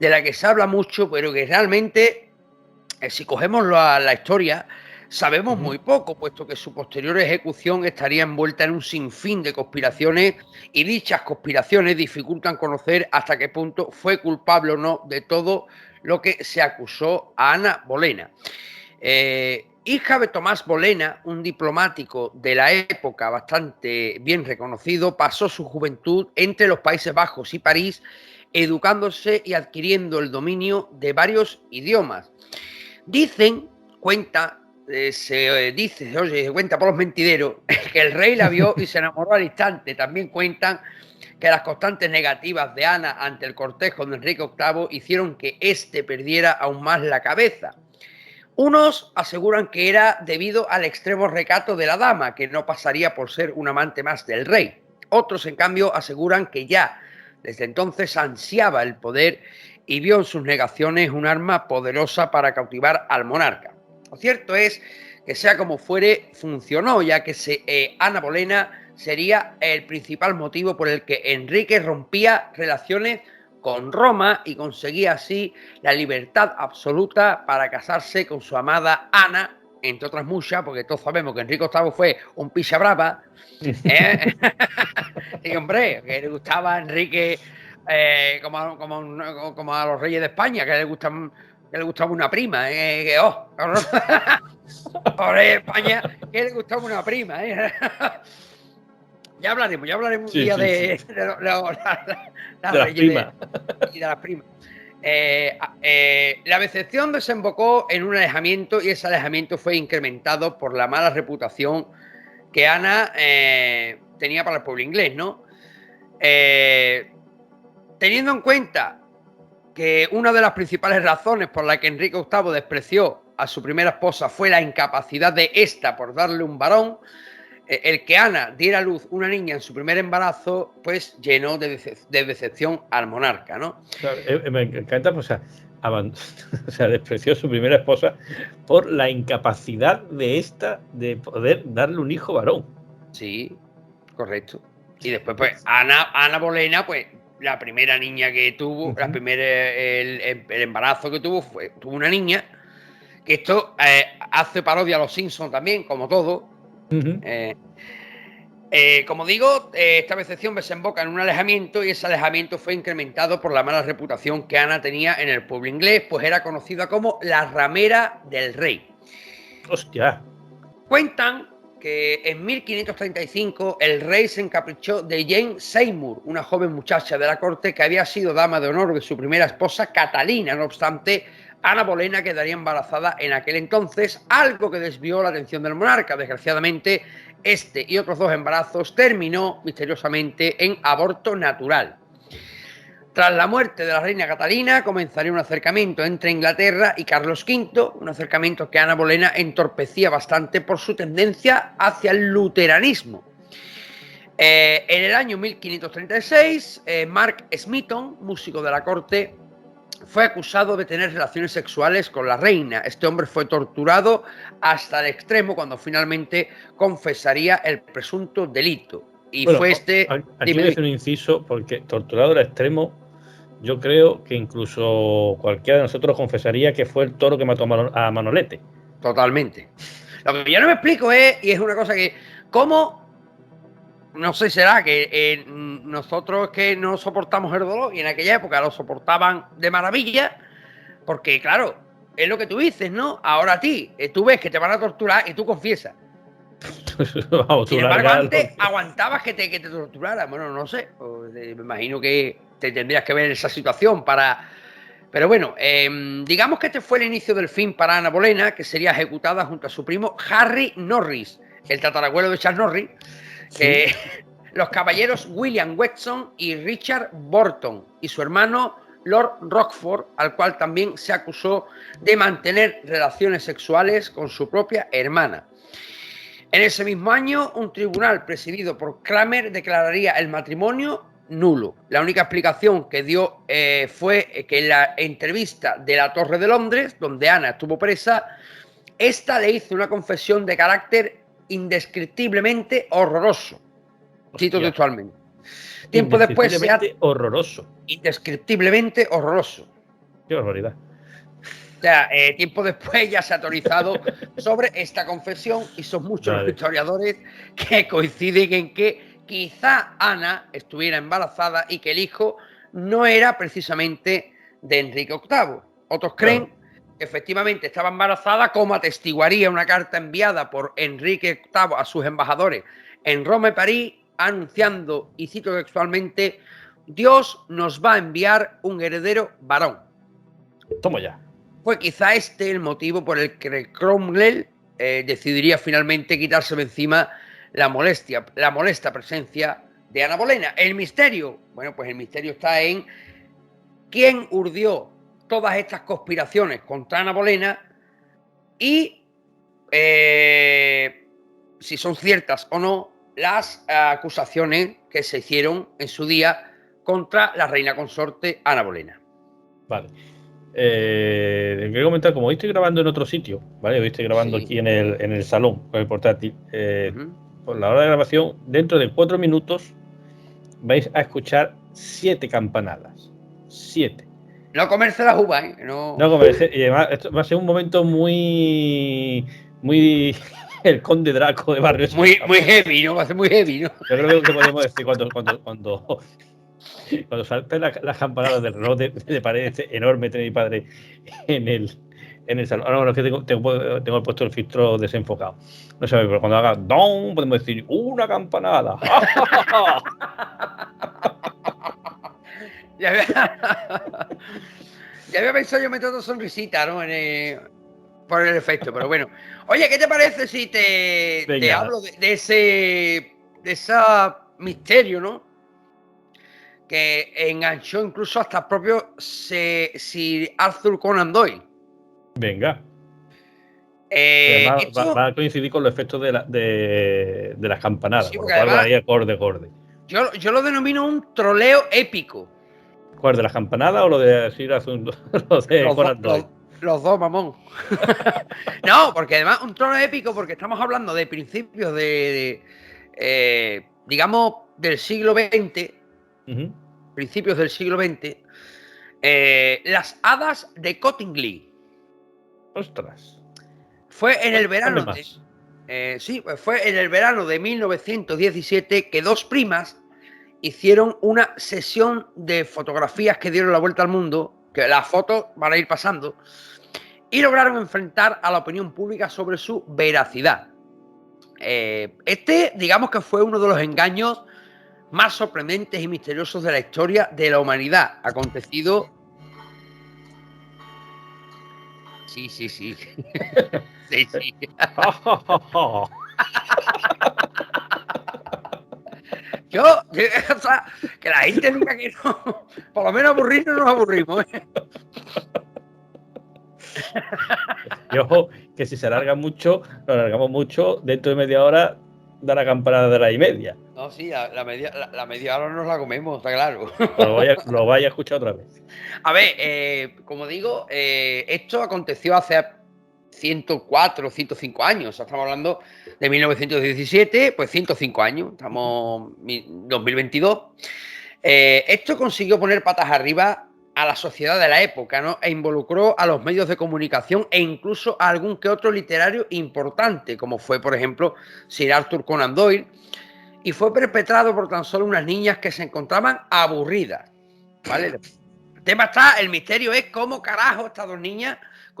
de la que se habla mucho, pero que realmente, si cogemos la historia, sabemos muy poco, puesto que su posterior ejecución estaría envuelta en un sinfín de conspiraciones y dichas conspiraciones dificultan conocer hasta qué punto fue culpable o no de todo lo que se acusó a Ana Bolena. Hija de Tomás Bolena, un diplomático de la época bastante bien reconocido, pasó su juventud entre los Países Bajos y París, educándose y adquiriendo el dominio de varios idiomas. Se cuenta por los mentideros que el rey la vio y se enamoró al instante. También cuentan que las constantes negativas de Ana ante el cortejo de Enrique VIII hicieron que éste perdiera aún más la cabeza. Unos aseguran que era debido al extremo recato de la dama, que no pasaría por ser un amante más del rey. Otros, en cambio, aseguran que ya desde entonces ansiaba el poder y vio en sus negaciones un arma poderosa para cautivar al monarca. Lo cierto es que, sea como fuere, funcionó, ya que Ana Bolena sería el principal motivo por el que Enrique rompía relaciones con Roma y conseguía así la libertad absoluta para casarse con su amada Ana, entre otras muchas, porque todos sabemos que Enrique VIII fue un picha brava. Y hombre, que le gustaba a Enrique como a los reyes de España, que le gustaba una prima. Por España, que le gustaba una prima. Ya hablaremos un día de las primas. Y de las primas. La decepción desembocó en un alejamiento y ese alejamiento fue incrementado por la mala reputación que Ana tenía para el pueblo inglés, ¿no? Teniendo en cuenta que una de las principales razones por la que Enrique VIII despreció a su primera esposa fue la incapacidad de ésta por darle un varón, el que Ana diera a luz una niña en su primer embarazo, pues llenó de decepción al monarca, ¿no? Claro, me encanta, pues, o sea, despreció a su primera esposa por la incapacidad de esta de poder darle un hijo varón. Sí, correcto. Y después, pues, Ana Bolena, pues, la primera niña que tuvo, el embarazo que tuvo, tuvo una niña, que esto hace parodia a los Simpsons también, como todo. Como digo, esta decepción desemboca en un alejamiento y ese alejamiento fue incrementado por la mala reputación que Ana tenía en el pueblo inglés, pues era conocida como la ramera del rey. ¡Hostia! Cuentan que en 1535 el rey se encaprichó de Jane Seymour, una joven muchacha de la corte que había sido dama de honor de su primera esposa Catalina. No obstante, Ana Bolena quedaría embarazada en aquel entonces, algo que desvió la atención del monarca. Desgraciadamente, este y otros dos embarazos terminó misteriosamente en aborto natural. Tras la muerte de la reina Catalina, comenzaría un acercamiento entre Inglaterra y Carlos V, un acercamiento que Ana Bolena entorpecía bastante por su tendencia hacia el luteranismo. En el año 1536, Mark Smeaton, músico de la corte, fue acusado de tener relaciones sexuales con la reina. Este hombre fue torturado hasta el extremo cuando finalmente confesaría el presunto delito. Y bueno, fue Aquí voy a hacer un inciso, porque torturado al extremo, yo creo que incluso cualquiera de nosotros confesaría que fue el toro que mató a Manolete. Totalmente. Lo que yo no me explico es, y es una cosa que, ¿cómo? No sé, será que nosotros que no soportamos el dolor y en aquella época lo soportaban de maravilla, porque claro, es lo que tú dices, ¿no? Ahora a ti, tú ves que te van a torturar y tú confiesas. Vamos, sin embargo, antes aguantabas que te torturaran. Bueno, no sé, me imagino que te tendrías que ver en esa situación para... Pero bueno, digamos que este fue el inicio del fin para Ana Bolena, que sería ejecutada junto a su primo Harry Norris, el tatarabuelo de Charles Norris, Sí. los caballeros William Weston y Richard Burton, y su hermano Lord Rochford, al cual también se acusó de mantener relaciones sexuales con su propia hermana. En ese mismo año, un tribunal presidido por Cramer declararía el matrimonio nulo. La única explicación que dio fue que en la entrevista de la Torre de Londres, donde Ana estuvo presa, esta le hizo una confesión de carácter indescriptiblemente horroroso. Cito textualmente. Tiempo después se ha... Indescriptiblemente horroroso. Indescriptiblemente horroroso. Qué barbaridad. O sea, tiempo después ya se ha autorizado sobre esta confesión y son muchos los historiadores que coinciden en que quizá Ana estuviera embarazada y que el hijo no era precisamente de Enrique VIII. Otros creen que efectivamente estaba embarazada, como atestiguaría una carta enviada por Enrique VIII a sus embajadores en Roma y París, anunciando, y cito textualmente, Dios nos va a enviar un heredero varón. Toma ya. Fue quizá este el motivo por el que Cromwell decidiría finalmente quitarse de encima la molesta presencia de Ana Bolena. El misterio, bueno, pues el misterio está en quién urdió todas estas conspiraciones contra Ana Bolena y si son ciertas o no las acusaciones que se hicieron en su día contra la reina consorte Ana Bolena. Vale. Quiero comentar, como hoy estoy grabando en otro sitio, ¿vale? Hoy estoy grabando aquí en el salón con el portátil. Por la hora de grabación, dentro de 4 minutos vais a escuchar 7 campanadas. 7. No comerse las uvas, ¿eh? No comerse. Y además, esto va a ser un momento muy el conde Draco de Barrio. Muy heavy, ¿no? Va a ser muy heavy, ¿no? Yo creo que podemos decir cuando salten las campanadas del reloj de pared este enorme de mi padre en el salón. Ahora, bueno, es que tengo puesto el filtro desenfocado. No sé, pero cuando haga ¡don! Podemos decir ¡una campanada! Ya había pensado yo meter sonrisita, ¿no? Por el efecto, pero bueno. Oye, ¿qué te parece si te hablo de ese misterio, ¿no? Que enganchó incluso hasta el propio Sir Arthur Conan Doyle. Venga. Esto... va a coincidir con los efectos de las campanadas, sí, por lo cual va ahí acorde. Yo lo denomino un troleo épico. ¿Cuál, de las campanadas o lo de Sir Arthur Conan Doyle? Los dos, mamón. No, porque además un trono épico, porque estamos hablando de principios digamos, del siglo XX, principios del siglo XX, las hadas de Cottingley. Ostras. Fue en el verano fue en el verano de 1917 que dos primas hicieron una sesión de fotografías que dieron la vuelta al mundo, que las fotos van a ir pasando, y lograron enfrentar a la opinión pública sobre su veracidad. Digamos que fue uno de los engaños más sorprendentes y misteriosos de la historia de la humanidad, acontecido... Sí. Sí. O sea, que la gente nunca que no, por lo menos aburrirnos nos aburrimos, ¿eh? Y ojo, que si se alarga mucho, lo alargamos mucho, dentro de media hora da la campanada de la y media. No, sí, la media hora nos la comemos, está claro. Lo vaya a escuchar otra vez. A ver, como digo, esto aconteció hace 104 o 105 años. O sea, estamos hablando de 1917, pues 105 años. Estamos en 2022. Esto consiguió poner patas arriba a la sociedad de la época, ¿no? E involucró a los medios de comunicación e incluso a algún que otro literario importante, como fue, por ejemplo, Sir Arthur Conan Doyle, y fue perpetrado por tan solo unas niñas que se encontraban aburridas, ¿vale? El misterio es cómo carajo estas dos niñas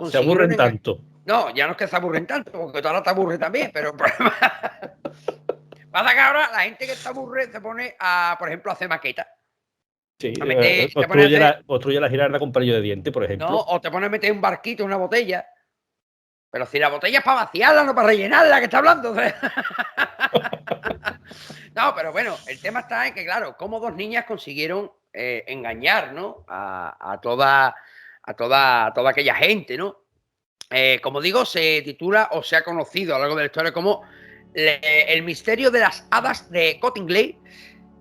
se aburren tanto. No, ya no es que se aburren tanto, porque tú ahora te aburres también, pero pasa que ahora la gente que se aburre se pone a, por ejemplo, a hacer maquetas. Sí, A meter, te pones a hacer, construye la girarda con palillo de diente, por ejemplo. no, o te pones a meter un barquito, una botella. Pero si la botella es para vaciarla, no para rellenarla, que está hablando. No, pero bueno, el tema está en que, claro, cómo dos niñas consiguieron engañar, ¿no? A toda aquella gente, ¿no? Como digo, se titula o se ha conocido a lo largo de la historia como El misterio de las hadas de Cottingley,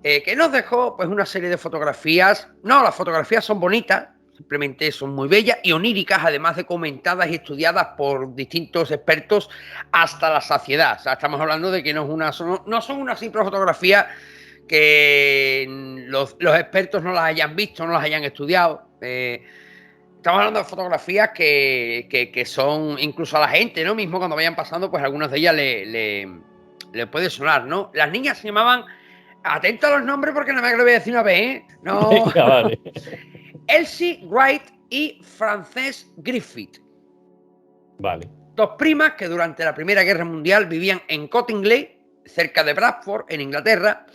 que nos dejó pues una serie de fotografías. No, las fotografías son bonitas, simplemente son muy bellas y oníricas, además de comentadas y estudiadas por distintos expertos hasta la saciedad. O sea, estamos hablando de que no son una simple fotografía que los expertos no las hayan visto, no las hayan estudiado. Estamos hablando de fotografías que son incluso a la gente, ¿no? Mismo cuando vayan pasando, pues algunas de ellas le puede sonar, ¿no? Las niñas se llamaban, atento a los nombres porque no me lo voy a decir una vez, ¿eh? No. Venga, vale. Elsie Wright y Frances Griffith. Vale. Dos primas que durante la Primera Guerra Mundial vivían en Cottingley, cerca de Bradford, en Inglaterra.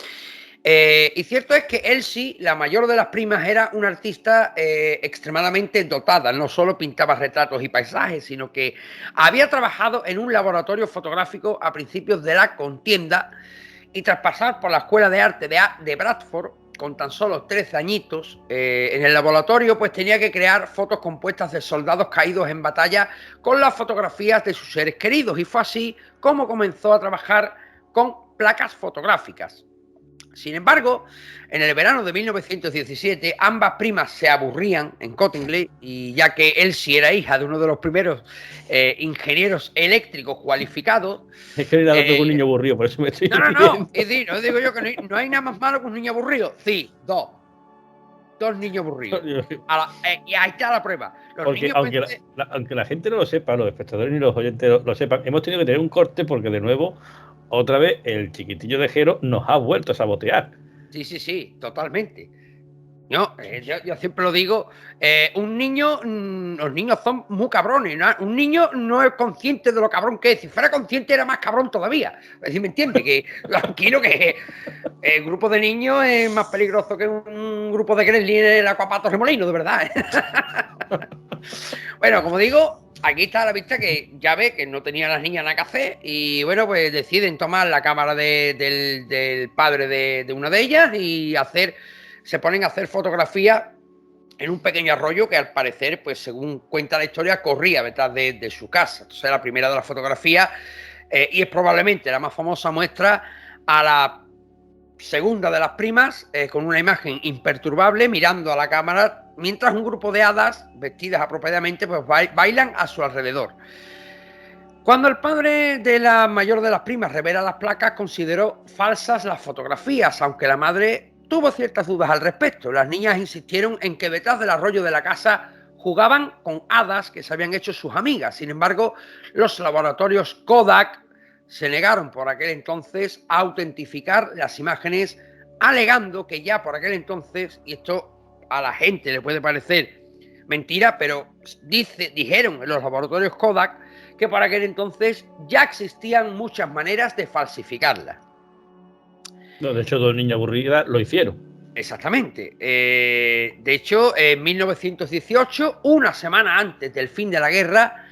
Y cierto es que Elsie, la mayor de las primas, era una artista extremadamente dotada. No solo pintaba retratos y paisajes, sino que había trabajado en un laboratorio fotográfico a principios de la contienda y tras pasar por la Escuela de Arte de Bradford, con tan solo 13 añitos, en el laboratorio pues tenía que crear fotos compuestas de soldados caídos en batalla con las fotografías de sus seres queridos. Y fue así como comenzó a trabajar con placas fotográficas. Sin embargo, en el verano de 1917, ambas primas se aburrían en Cottingley, y ya que Elsie era hija de uno de los primeros ingenieros eléctricos cualificados. Es que era un niño aburrido, por eso me estoy No. Es decir, no digo yo que no hay nada más malo que un niño aburrido. Sí, dos niños aburridos. Y ahí está la prueba. Aunque la gente no lo sepa, los espectadores ni los oyentes lo sepan, hemos tenido que tener un corte porque de nuevo, otra vez, el chiquitillo de Jero nos ha vuelto a sabotear. Sí, totalmente. No, yo siempre lo digo, los niños son muy cabrones, ¿no? Un niño no es consciente de lo cabrón que es. Si fuera consciente era más cabrón todavía. Es decir, ¿me entiendes? Que tranquilo, que el grupo de niños es más peligroso que un grupo de gremlins en el Acuapato Remolino, de verdad. Bueno, como digo, aquí está la vista que ya ve que no tenían las niñas nada que hacer y bueno, pues deciden tomar la cámara del padre de una de ellas y se ponen a hacer fotografías en un pequeño arroyo que al parecer, pues según cuenta la historia, corría detrás de su casa. Entonces la primera de las fotografías y es probablemente la más famosa muestra a la segunda de las primas con una imagen imperturbable mirando a la cámara mientras un grupo de hadas vestidas apropiadamente pues bailan a su alrededor. Cuando el padre de la mayor de las primas revela las placas, consideró falsas las fotografías, aunque la madre tuvo ciertas dudas al respecto. Las niñas insistieron en que detrás del arroyo de la casa jugaban con hadas que se habían hecho sus amigas. Sin embargo, los laboratorios Kodak se negaron por aquel entonces a autentificar las imágenes, alegando que ya por aquel entonces, y esto a la gente le puede parecer mentira, pero dijeron en los laboratorios Kodak que por aquel entonces ya existían muchas maneras de falsificarlas. No, de hecho, dos niñas aburridas lo hicieron. Exactamente. De hecho, en 1918, una semana antes del fin de la guerra,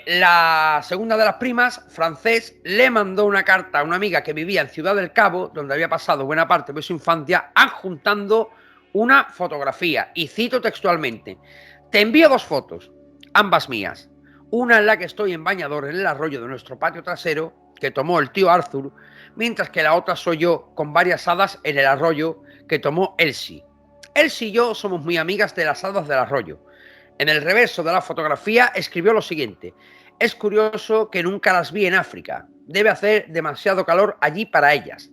la segunda de las primas, Frances, le mandó una carta a una amiga que vivía en Ciudad del Cabo, donde había pasado buena parte de su infancia, adjuntando una fotografía. Y cito textualmente: te envío dos fotos, ambas mías. Una en la que estoy en bañador en el arroyo de nuestro patio trasero, que tomó el tío Arthur, mientras que la otra soy yo con varias hadas en el arroyo que tomó Elsie. Elsie y yo somos muy amigas de las hadas del arroyo. En el reverso de la fotografía escribió lo siguiente: es curioso que nunca las vi en África. Debe hacer demasiado calor allí para ellas.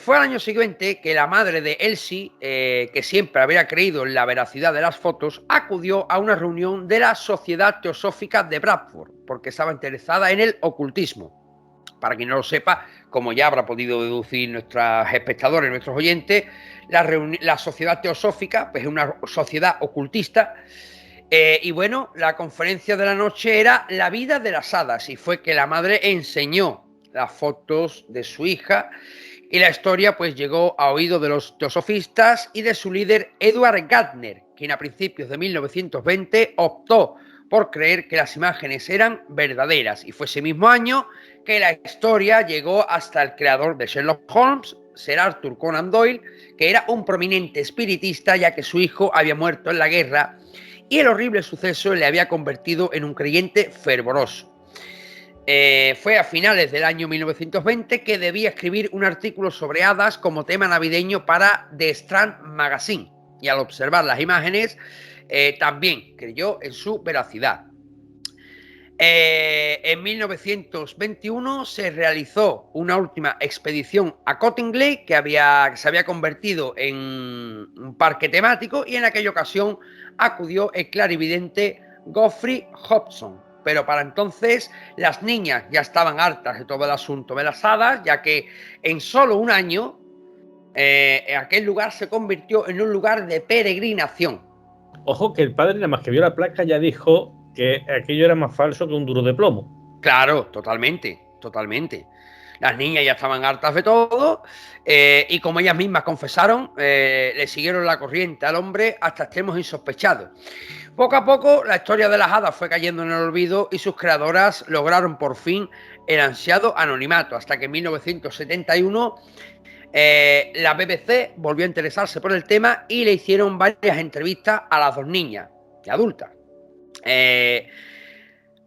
Fue al año siguiente que la madre de Elsie, que siempre había creído en la veracidad de las fotos, acudió a una reunión de la Sociedad Teosófica de Bradford, porque estaba interesada en el ocultismo. Para quien no lo sepa, como ya habrá podido deducir nuestros espectadores, nuestros oyentes, la Sociedad Teosófica pues, es una sociedad ocultista. Y bueno, la conferencia de la noche era la vida de las hadas, y fue que la madre enseñó las fotos de su hija Y la historia pues llegó a oídos de los teosofistas y de su líder Edward Gardner, quien a principios de 1920 optó por creer que las imágenes eran verdaderas. Y fue ese mismo año que la historia llegó hasta el creador de Sherlock Holmes, Sir Arthur Conan Doyle, que era un prominente espiritista ya que su hijo había muerto en la guerra y el horrible suceso le había convertido en un creyente fervoroso. Fue a finales del año 1920 que debía escribir un artículo sobre hadas como tema navideño para The Strand Magazine, y al observar las imágenes también creyó en su veracidad. En 1921 se realizó una última expedición a Cottingley, que se había convertido en un parque temático, y en aquella ocasión acudió el clarividente Geoffrey Hobson. Pero para entonces las niñas ya estaban hartas de todo el asunto de las hadas, ya que en solo un año aquel lugar se convirtió en un lugar de peregrinación. Ojo que el padre, nada más que vio la placa, ya dijo que aquello era más falso que un duro de plomo. Claro, totalmente, totalmente. Las niñas ya estaban hartas de todo y como ellas mismas confesaron, le siguieron la corriente al hombre hasta extremos insospechados. Poco a poco la historia de las hadas fue cayendo en el olvido y sus creadoras lograron por fin el ansiado anonimato, hasta que en 1971 la BBC volvió a interesarse por el tema y le hicieron varias entrevistas a las dos niñas adultas.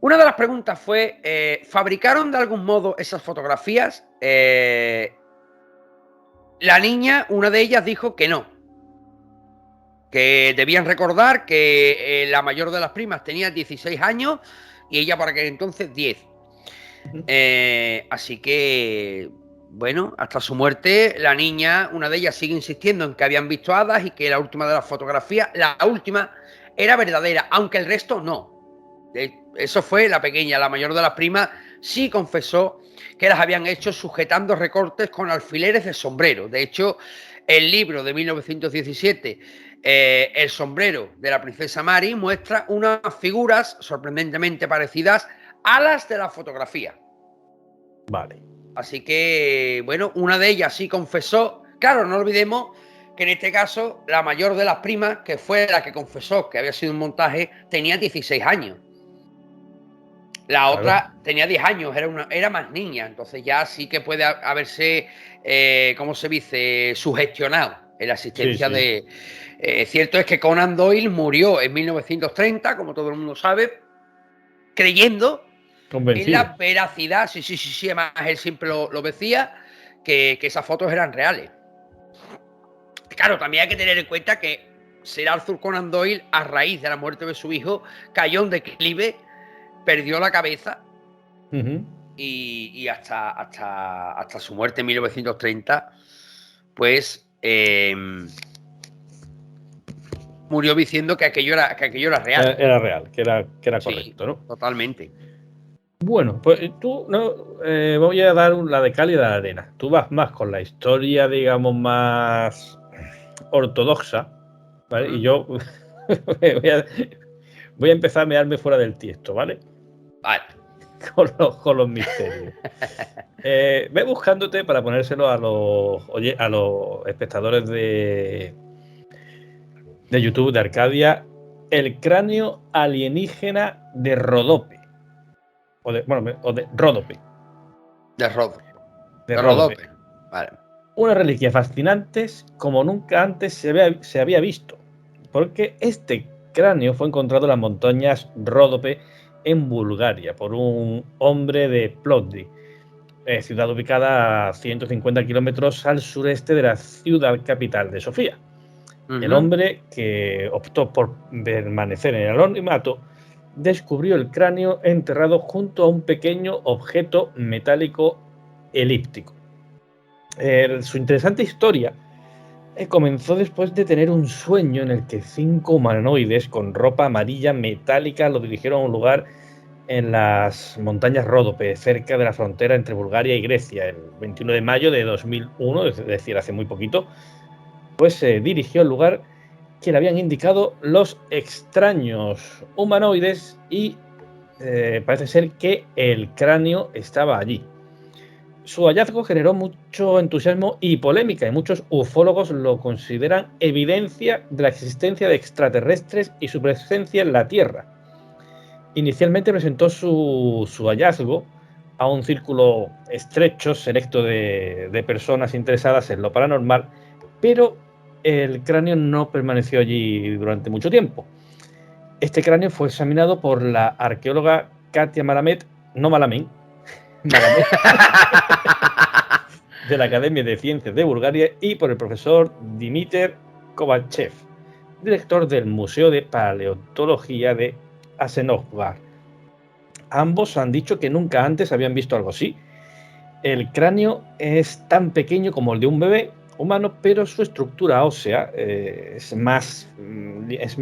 Una de las preguntas fue, ¿fabricaron de algún modo esas fotografías? La niña, una de ellas, dijo que no, que debían recordar que la mayor de las primas tenía 16 años y ella por aquel entonces 10. Así que, bueno, hasta su muerte, la niña, una de ellas, sigue insistiendo en que habían visto hadas y que la última de las fotografías, la última, era verdadera, aunque el resto no. Eso fue la pequeña. La mayor de las primas sí confesó que las habían hecho sujetando recortes con alfileres de sombrero. De hecho, el libro de 1917, El sombrero de la princesa Mary, muestra unas figuras sorprendentemente parecidas a las de la fotografía. Vale. Así que, bueno, una de ellas sí confesó. Claro, no olvidemos que en este caso la mayor de las primas, que fue la que confesó que había sido un montaje, tenía 16 años. La otra tenía 10 años, era más niña, entonces ya sí que puede haberse, ¿cómo se dice?, sugestionado en la existencia de... cierto es que Conan Doyle murió en 1930, como todo el mundo sabe, creyendo en la veracidad, sí, además él siempre lo decía, que esas fotos eran reales. Claro, también hay que tener en cuenta que Sir Arthur Conan Doyle, a raíz de la muerte de su hijo, cayó en declive, perdió la cabeza y hasta su muerte en 1930, pues murió diciendo que aquello era real. Era real, que era correcto, ¿no? Totalmente. Bueno, pues tú, no, voy a dar la de cal y la de arena. Tú vas más con la historia, digamos, más ortodoxa, ¿vale? Y yo voy a empezar a mearme fuera del tiesto, ¿vale? Vale. Con los misterios. Ve buscándote para ponérselo a los espectadores de YouTube de Arcadia, el cráneo alienígena de Ródope. O de Ródope. De Ródope. Vale. Una reliquia fascinante como nunca antes se había visto, porque este cráneo fue encontrado en las montañas Ródope en Bulgaria por un hombre de Plovdiv, ciudad ubicada a 150 kilómetros al sureste de la ciudad capital de Sofía. El hombre, que optó por permanecer en el anonimato, descubrió el cráneo enterrado junto a un pequeño objeto metálico elíptico. Su interesante historia comenzó después de tener un sueño en el que 5 humanoides con ropa amarilla metálica lo dirigieron a un lugar en las montañas Ródope, cerca de la frontera entre Bulgaria y Grecia. El 21 de mayo de 2001, es decir, hace muy poquito, pues se dirigió al lugar que le habían indicado los extraños humanoides y parece ser que el cráneo estaba allí. Su hallazgo generó mucho entusiasmo y polémica, y muchos ufólogos lo consideran evidencia de la existencia de extraterrestres y su presencia en la Tierra. Inicialmente presentó su hallazgo a un círculo estrecho, selecto de personas interesadas en lo paranormal, pero el cráneo no permaneció allí durante mucho tiempo. Este cráneo fue examinado por la arqueóloga Katia Malamet, no Malamén, Malamet, de la Academia de Ciencias de Bulgaria, y por el profesor Dimitar Kovachev, director del Museo de Paleontología de Asenovgar. Ambos han dicho que nunca antes habían visto algo así. El cráneo es tan pequeño como el de un bebé humano, pero su estructura ósea es más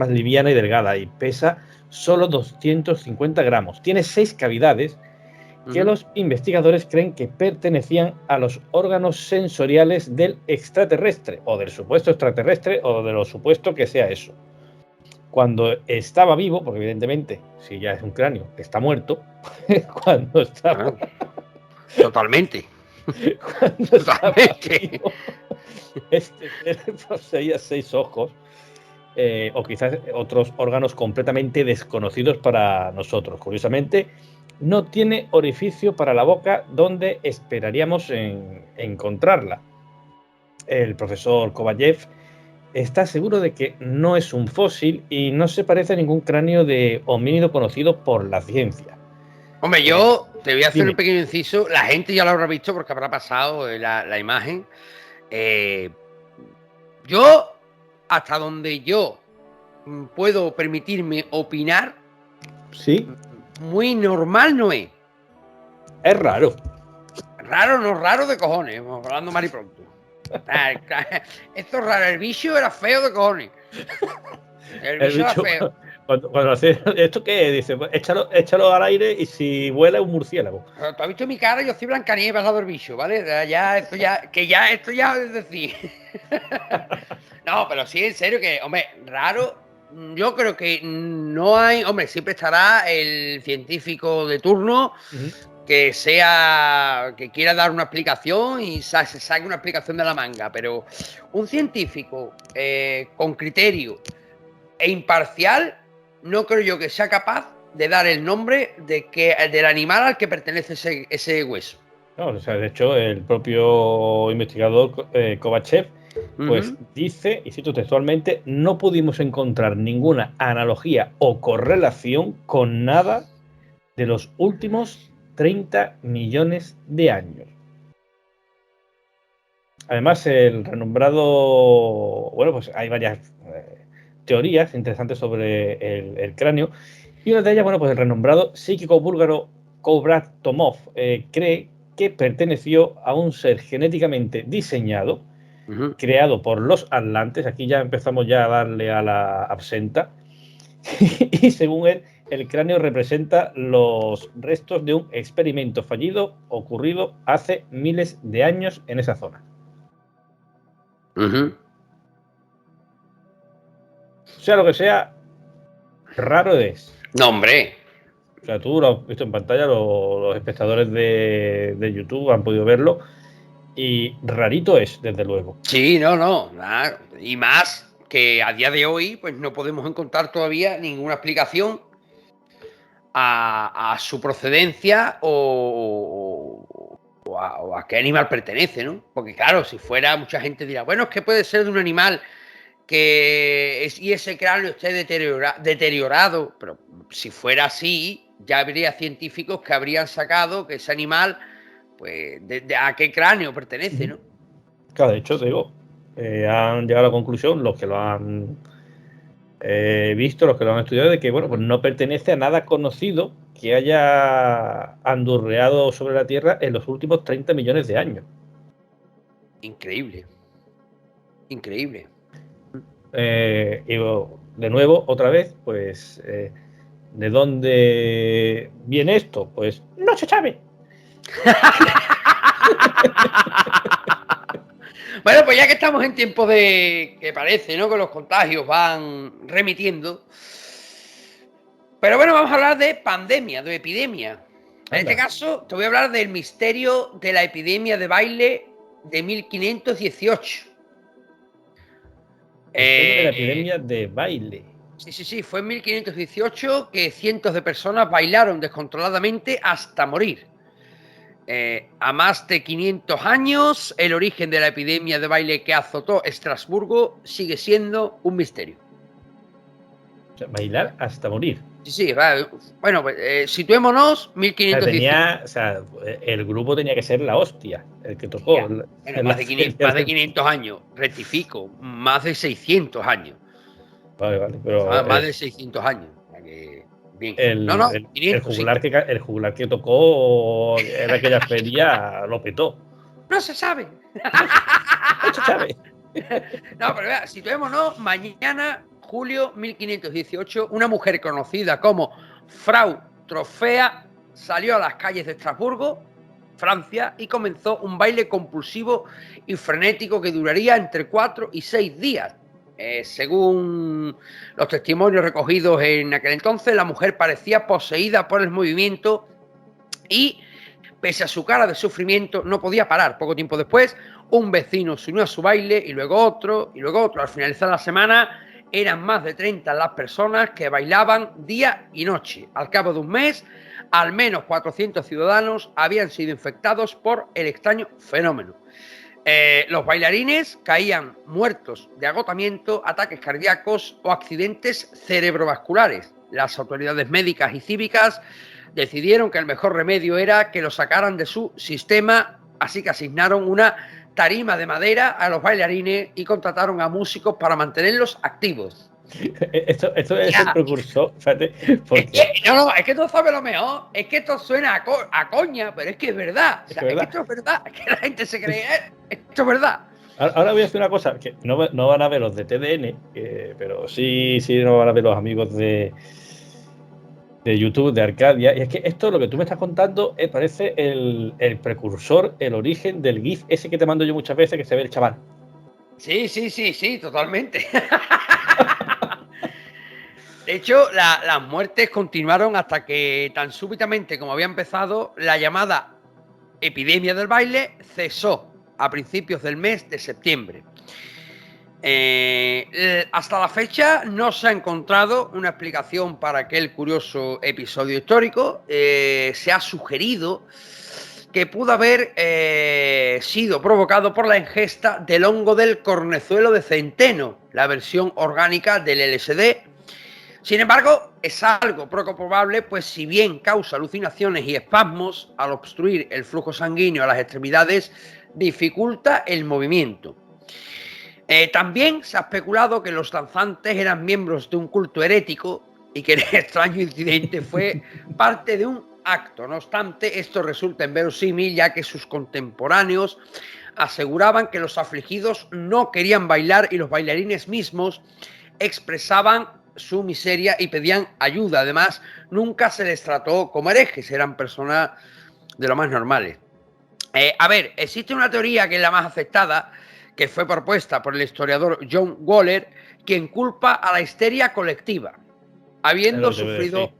liviana y delgada y pesa solo 250 gramos. Tiene 6 cavidades que los investigadores creen que pertenecían a los órganos sensoriales del extraterrestre, o del supuesto extraterrestre, o de lo supuesto que sea eso. Cuando estaba vivo, porque evidentemente, si ya es un cráneo, está muerto, cuando estaba... Totalmente. Cuando totalmente. Vivo, poseía 6 ojos, o quizás otros órganos completamente desconocidos para nosotros. Curiosamente, no tiene orificio para la boca donde esperaríamos encontrarla. El profesor Kovachev está seguro de que no es un fósil y no se parece a ningún cráneo de homínido conocido por la ciencia. Hombre, yo te voy a hacer un pequeño inciso. La gente ya lo habrá visto porque habrá pasado la imagen. Yo, hasta donde yo puedo permitirme opinar, sí, muy normal no es. Es raro. Raro, no raro de cojones, hablando mal y pronto. Esto es raro, el bicho era feo de cojones. El bicho era feo. Cuando hace ¿esto qué es? Dice, pues échalo al aire y si vuela es un murciélago. Pero tú has visto mi cara, yo soy Blancanieves al lado del bicho, ¿vale? Esto ya es decir. No, pero sí, en serio que, hombre, raro. Yo creo que no hay, hombre, siempre estará el científico de turno que quiera dar una explicación y se saque una explicación de la manga, pero un científico con criterio e imparcial, no creo yo que sea capaz de dar el nombre del animal al que pertenece ese hueso. No, o sea, de hecho, el propio investigador Kovachev pues dice, y cito textualmente, no pudimos encontrar ninguna analogía o correlación con nada de los últimos 30 millones de años. Además, el renombrado, bueno, pues hay varias teorías interesantes sobre el cráneo, y una de ellas, bueno, pues el renombrado psíquico búlgaro Kovrat Tomov cree que perteneció a un ser genéticamente diseñado, creado por los atlantes. Aquí ya empezamos ya a darle a la absenta. Y según él, el cráneo representa los restos de un experimento fallido ocurrido hace miles de años en esa zona. Sea lo que sea, raro es. No, hombre. O sea, tú lo has visto en pantalla, los espectadores de YouTube han podido verlo. Y rarito es, desde luego. Sí, no. Y más que a día de hoy, pues no podemos encontrar todavía ninguna explicación a su procedencia o a qué animal pertenece, ¿no? Porque claro, si fuera, mucha gente dirá, bueno, es que puede ser de un animal y ese cráneo esté deteriorado, pero si fuera así, ya habría científicos que habrían sacado que ese animal, pues, a qué cráneo pertenece, ¿no? Claro, de hecho, te digo, han llegado a la conclusión, los que lo han visto, los que lo han estudiado, de que, bueno, pues no pertenece a nada conocido que haya andurreado sobre la Tierra en los últimos 30 millones de años. Increíble. Increíble. Y de nuevo, otra vez, pues, ¿de dónde viene esto? Pues no se sabe. Bueno, pues ya que estamos en tiempos de que parece, ¿no?, que los contagios van remitiendo. Pero bueno, vamos a hablar de pandemia, de epidemia. En este caso, te voy a hablar del misterio de la epidemia de baile de 1518. De la epidemia de baile. Sí. Fue en 1518 que cientos de personas bailaron descontroladamente hasta morir. A más de 500 años, el origen de la epidemia de baile que azotó Estrasburgo sigue siendo un misterio. O sea, bailar hasta morir. Sí, bueno, situémonos 1518. O sea, el grupo tenía que ser la hostia, el que tocó. Bueno, más de 500 años, rectifico, más de 600 años. Vale, pero más de 600 años. Bien. El juglar que tocó en aquella feria lo petó. No se sabe. No se sabe. No, pero vea, situémonos, mañana, julio 1518, una mujer conocida como Frau Trofea salió a las calles de Estrasburgo, Francia, y comenzó un baile compulsivo y frenético que duraría entre 4 y 6 días. Según los testimonios recogidos en aquel entonces, la mujer parecía poseída por el movimiento y, pese a su cara de sufrimiento, no podía parar. Poco tiempo después, un vecino se unió a su baile y luego otro y luego otro. Al finalizar la semana, eran más de 30 las personas que bailaban día y noche. Al cabo de un mes, al menos 400 ciudadanos habían sido infectados por el extraño fenómeno. Los bailarines caían muertos de agotamiento, ataques cardíacos o accidentes cerebrovasculares. Las autoridades médicas y cívicas decidieron que el mejor remedio era que lo sacaran de su sistema, así que asignaron una tarima de madera a los bailarines y contrataron a músicos para mantenerlos activos. Esto es el precursor, fíjate. Es que tú sabes lo mejor, es que esto suena a coña, pero es que es verdad. Es que esto es verdad, es que la gente se cree, esto es verdad. Ahora voy a decir una cosa, que no van a ver los de TDN, pero sí no van a ver los amigos de YouTube, de Arcadia, y es que esto, lo que tú me estás contando, parece el precursor, el origen del GIF ese que te mando yo muchas veces, que se ve el chaval. Sí, totalmente. De hecho, las muertes continuaron hasta que tan súbitamente como había empezado, la llamada epidemia del baile cesó a principios del mes de septiembre. Hasta la fecha no se ha encontrado una explicación para aquel curioso episodio histórico. Se ha sugerido que pudo haber sido provocado por la ingesta del hongo del cornezuelo de centeno, la versión orgánica del LSD. Sin embargo, es algo poco probable, pues si bien causa alucinaciones y espasmos, al obstruir el flujo sanguíneo a las extremidades, dificulta el movimiento. También se ha especulado que los danzantes eran miembros de un culto herético y que el extraño incidente fue parte de un acto. No obstante, esto resulta inverosímil, ya que sus contemporáneos aseguraban que los afligidos no querían bailar y los bailarines mismos expresaban su miseria y pedían ayuda. Además, nunca se les trató como herejes, eran personas de lo más normales. Existe una teoría que es la más aceptada, que fue propuesta por el historiador John Waller, quien culpa a la histeria colectiva, habiendo sufrido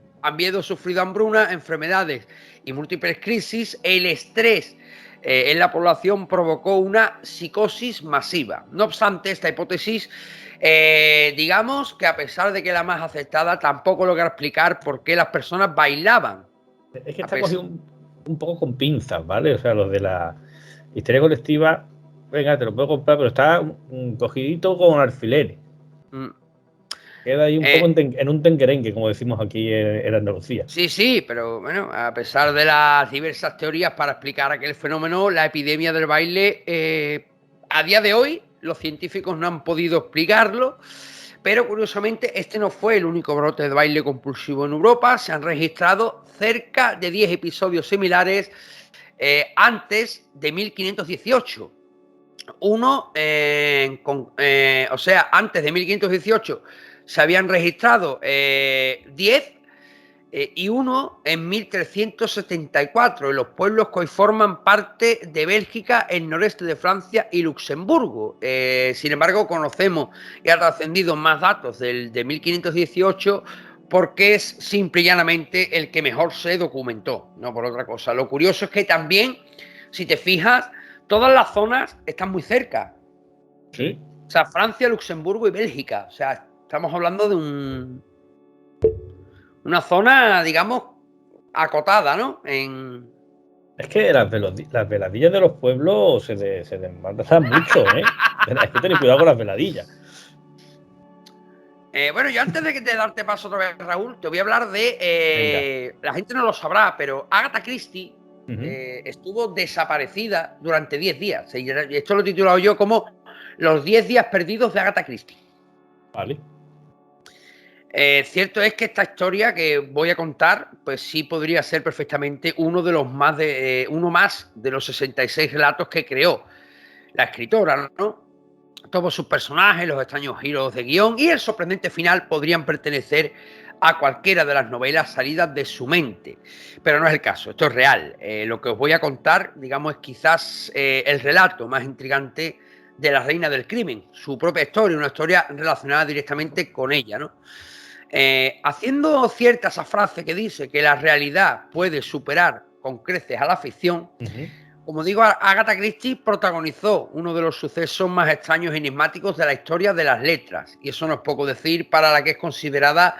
hambruna, enfermedades y múltiples crisis. El estrés en la población provocó una psicosis masiva. No obstante, esta hipótesis, digamos que a pesar de que es la más aceptada, tampoco logra explicar por qué las personas bailaban. Es que está cogido un poco con pinzas, ¿vale? O sea, los de la histeria colectiva, venga, te lo puedo comprar, pero está cogidito con alfileres. Queda ahí un poco en un tenquerengue, como decimos aquí en Andalucía. Sí, pero bueno, a pesar de las diversas teorías para explicar aquel fenómeno, la epidemia del baile, a día de hoy, los científicos no han podido explicarlo, pero curiosamente este no fue el único brote de baile compulsivo en Europa. Se han registrado cerca de 10 episodios similares antes de 1518. Antes de 1518 se habían registrado 10 y uno en 1374 en los pueblos que hoy forman parte de Bélgica, el noreste de Francia y Luxemburgo. Sin embargo, conocemos y ha trascendido más datos de 1518 porque es simple y llanamente el que mejor se documentó, no por otra cosa. Lo curioso es que también, si te fijas, todas las zonas están muy cerca. Sí. O sea, Francia, Luxemburgo y Bélgica. O sea, estamos hablando de una zona, digamos, acotada, ¿no? Es que las veladillas de los pueblos se desmadran mucho, ¿eh? Hay que tener cuidado con las veladillas. Bueno, yo antes de darte paso otra vez, Raúl, te voy a hablar de... la gente no lo sabrá, pero Agatha Christie estuvo desaparecida durante 10 días. Esto lo he titulado yo como los 10 días perdidos de Agatha Christie. Vale. Cierto es que esta historia que voy a contar, pues sí podría ser perfectamente uno más de los 66 relatos que creó la escritora, ¿no? Todos sus personajes, los extraños giros de guión y el sorprendente final podrían pertenecer a cualquiera de las novelas salidas de su mente. Pero no es el caso, esto es real. Lo que os voy a contar, digamos, es quizás el relato más intrigante de la reina del crimen, su propia historia, una historia relacionada directamente con ella, ¿no? Haciendo cierta esa frase que dice que la realidad puede superar con creces a la ficción, como digo, Agatha Christie protagonizó uno de los sucesos más extraños y enigmáticos de la historia de las letras, y eso no es poco decir para la que es considerada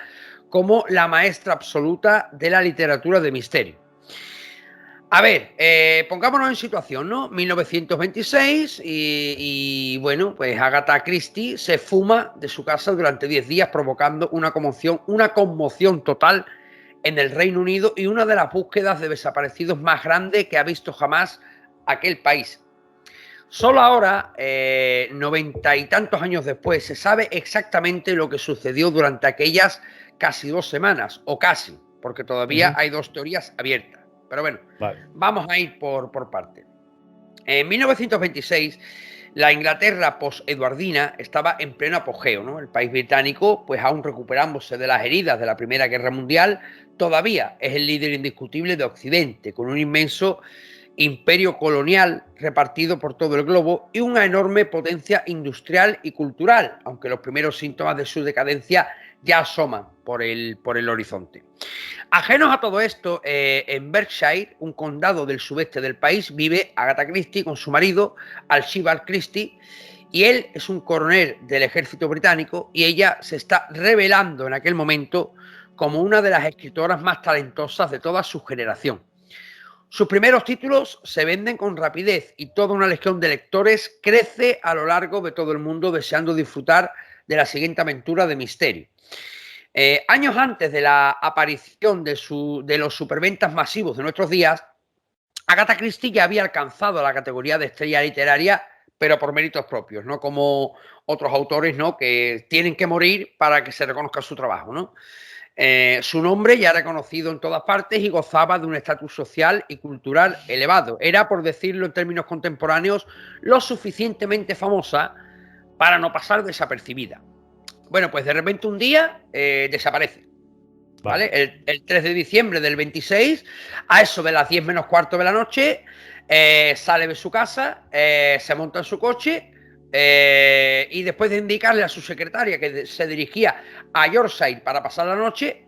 como la maestra absoluta de la literatura de misterio. A ver, pongámonos en situación, ¿no? 1926 y bueno, pues Agatha Christie se fuma de su casa durante 10 días provocando una conmoción total en el Reino Unido y una de las búsquedas de desaparecidos más grandes que ha visto jamás aquel país. Solo ahora, 90 y tantos años después, se sabe exactamente lo que sucedió durante aquellas casi 2 semanas, o casi, porque todavía hay 2 teorías abiertas. Pero bueno, vamos a ir por partes. En 1926, la Inglaterra post-eduardina estaba en pleno apogeo, ¿no? El país británico, pues aún recuperándose de las heridas de la Primera Guerra Mundial, todavía es el líder indiscutible de Occidente, con un inmenso imperio colonial repartido por todo el globo y una enorme potencia industrial y cultural, aunque los primeros síntomas de su decadencia ya asoman por el horizonte. Ajenos a todo esto, en Berkshire, un condado del sudeste del país, vive Agatha Christie con su marido, Archibald Christie, y él es un coronel del ejército británico y ella se está revelando en aquel momento como una de las escritoras más talentosas de toda su generación. Sus primeros títulos se venden con rapidez y toda una legión de lectores crece a lo largo de todo el mundo deseando disfrutar de la siguiente aventura de misterio. Años antes de la aparición de los superventas masivos de nuestros días, Agatha Christie ya había alcanzado la categoría de estrella literaria, pero por méritos propios, no como otros autores, ¿no?, que tienen que morir para que se reconozca su trabajo, ¿no? Su nombre ya era conocido en todas partes y gozaba de un estatus social y cultural elevado. Era, por decirlo en términos contemporáneos, lo suficientemente famosa para no pasar desapercibida. Bueno, pues de repente un día desaparece. ¿Vale? El 3 de diciembre del 26, a eso de las 10 menos cuarto de la noche, sale de su casa, se monta en su coche y después de indicarle a su secretaria que se dirigía a Yorkshire para pasar la noche,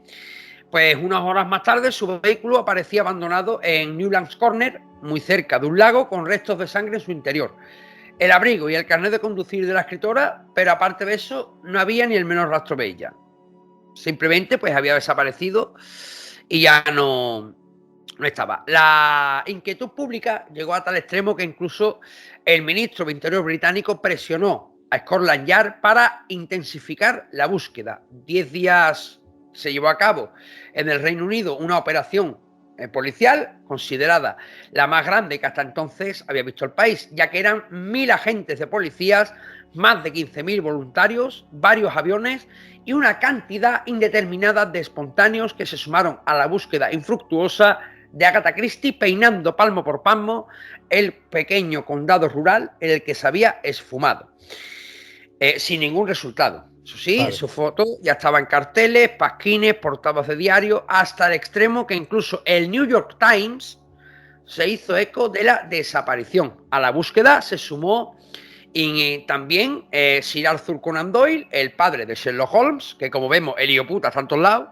pues unas horas más tarde su vehículo aparecía abandonado en Newlands Corner, muy cerca de un lago, con restos de sangre en su interior. El abrigo y el carnet de conducir de la escritora, pero aparte de eso no había ni el menor rastro de ella. Simplemente pues había desaparecido y ya no estaba. La inquietud pública llegó a tal extremo que incluso el ministro de Interior británico presionó a Scotland Yard para intensificar la búsqueda. 10 días se llevó a cabo en el Reino Unido una operación policial considerada la más grande que hasta entonces había visto el país, ya que eran 1000 agentes de policías, más de 15.000 voluntarios, varios aviones y una cantidad indeterminada de espontáneos que se sumaron a la búsqueda infructuosa de Agatha Christie, peinando palmo por palmo el pequeño condado rural en el que se había esfumado, sin ningún resultado. Eso sí, vale, su foto ya estaba en carteles, pasquines, portadas de diario, hasta el extremo que incluso el New York Times se hizo eco de la desaparición. A la búsqueda se sumó también Sir Arthur Conan Doyle, el padre de Sherlock Holmes, que como vemos, el hijo puta está en todos lados.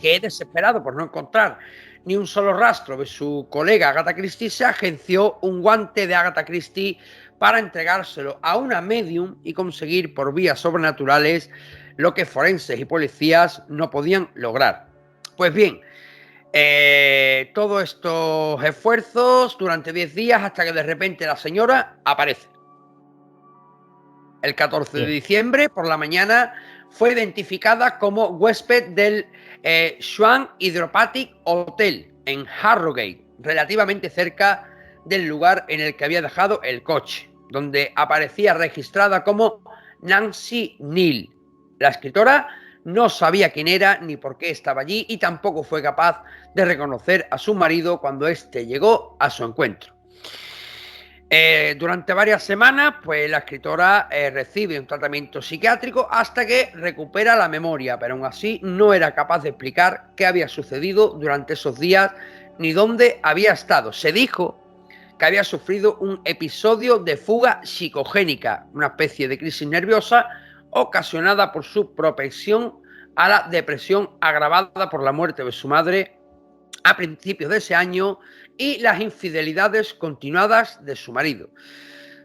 que, desesperado por no encontrar ni un solo rastro de su colega Agatha Christie, se agenció un guante de Agatha Christie para entregárselo a una medium y conseguir por vías sobrenaturales lo que forenses y policías no podían lograr. Pues bien, todos estos esfuerzos durante 10 días hasta que de repente la señora aparece. El 14 de diciembre por la mañana fue identificada como huésped del Swan Hydropathic Hotel en Harrogate, relativamente cerca del lugar en el que había dejado el coche, donde aparecía registrada como Nancy Neal. La escritora no sabía quién era ni por qué estaba allí y tampoco fue capaz de reconocer a su marido cuando éste llegó a su encuentro. Durante varias semanas, pues la escritora recibe un tratamiento psiquiátrico hasta que recupera la memoria, pero aún así no era capaz de explicar qué había sucedido durante esos días ni dónde había estado. Se dijo que había sufrido un episodio de fuga psicogénica, una especie de crisis nerviosa ocasionada por su propensión a la depresión agravada por la muerte de su madre a principios de ese año y las infidelidades continuadas de su marido.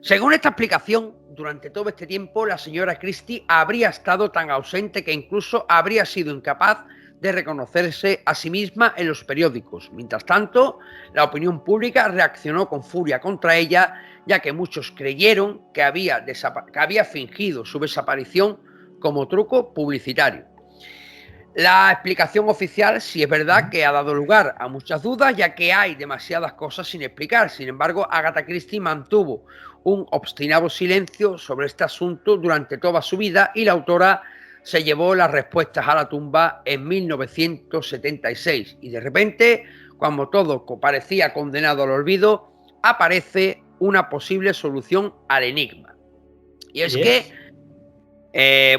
Según esta explicación, durante todo este tiempo la señora Christie habría estado tan ausente que incluso habría sido incapaz de reconocerse a sí misma en los periódicos. Mientras tanto, la opinión pública reaccionó con furia contra ella, ya que muchos creyeron que había fingido su desaparición como truco publicitario. La explicación oficial sí es verdad que ha dado lugar a muchas dudas, ya que hay demasiadas cosas sin explicar. Sin embargo, Agatha Christie mantuvo un obstinado silencio sobre este asunto durante toda su vida y la autora se llevó las respuestas a la tumba en 1976. Y de repente, cuando todo parecía condenado al olvido, aparece una posible solución al enigma. Y es que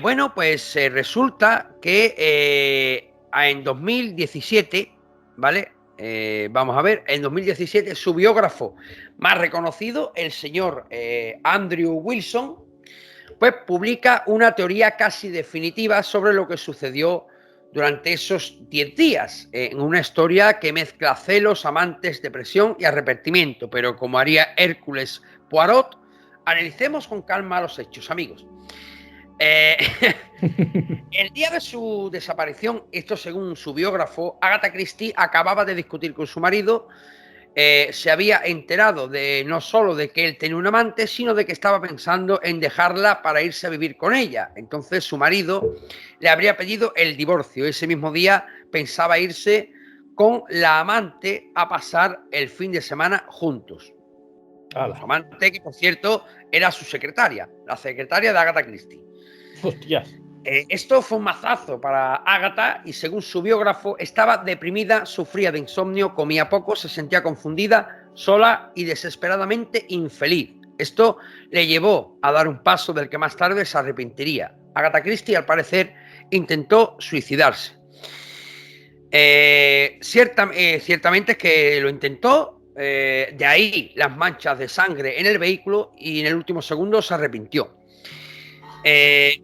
bueno, pues resulta que en 2017, ¿vale? Vamos a ver, en 2017 su biógrafo más reconocido, el señor Andrew Wilson, pues publica una teoría casi definitiva sobre lo que sucedió durante esos 10 días, en una historia que mezcla celos, amantes, depresión y arrepentimiento, pero como haría Hércules Poirot, analicemos con calma los hechos, amigos. El día de su desaparición, esto según su biógrafo, Agatha Christie acababa de discutir con su marido. Se había enterado de no solo de que él tenía un amante, sino de que estaba pensando en dejarla para irse a vivir con ella. Entonces su marido le habría pedido el divorcio. Ese mismo día pensaba irse con la amante a pasar el fin de semana juntos. Su amante, que por cierto era su secretaria, la secretaria de Agatha Christie. Hostias. Esto fue un mazazo para Agatha y según su biógrafo estaba deprimida, sufría de insomnio, comía poco, se sentía confundida, sola y desesperadamente infeliz. Esto le llevó a dar un paso del que más tarde se arrepentiría. Agatha Christie, al parecer, intentó suicidarse. Ciertamente es que lo intentó, de ahí las manchas de sangre en el vehículo y en el último segundo se arrepintió.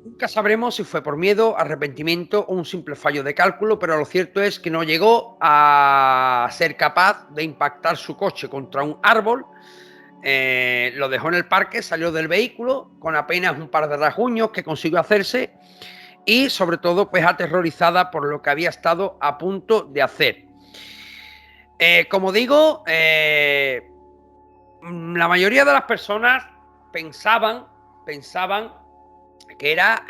Nunca sabremos si fue por miedo, arrepentimiento o un simple fallo de cálculo, pero lo cierto es que no llegó a ser capaz de impactar su coche contra un árbol. Lo dejó en el parque, salió del vehículo con apenas un par de rasguños que consiguió hacerse y sobre todo pues aterrorizada por lo que había estado a punto de hacer. Como digo, la mayoría de las personas pensaban que era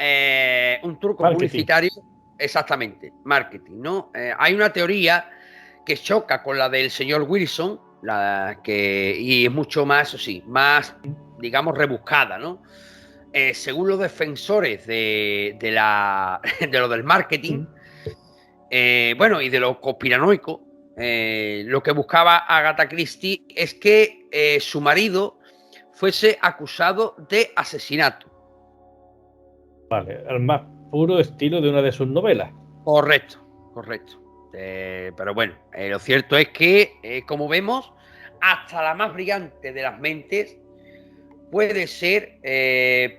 un truco publicitario, exactamente, marketing, ¿no? Hay una teoría que choca con la del señor Wilson, y es mucho más, eso sí, más, digamos, rebuscada, ¿no? Según los defensores de lo del marketing, bueno, y de lo conspiranoico, lo que buscaba Agatha Christie es que su marido fuese acusado de asesinato. Vale, al más puro estilo de una de sus novelas. Correcto. Pero bueno, lo cierto es que, como vemos, hasta la más brillante de las mentes puede ser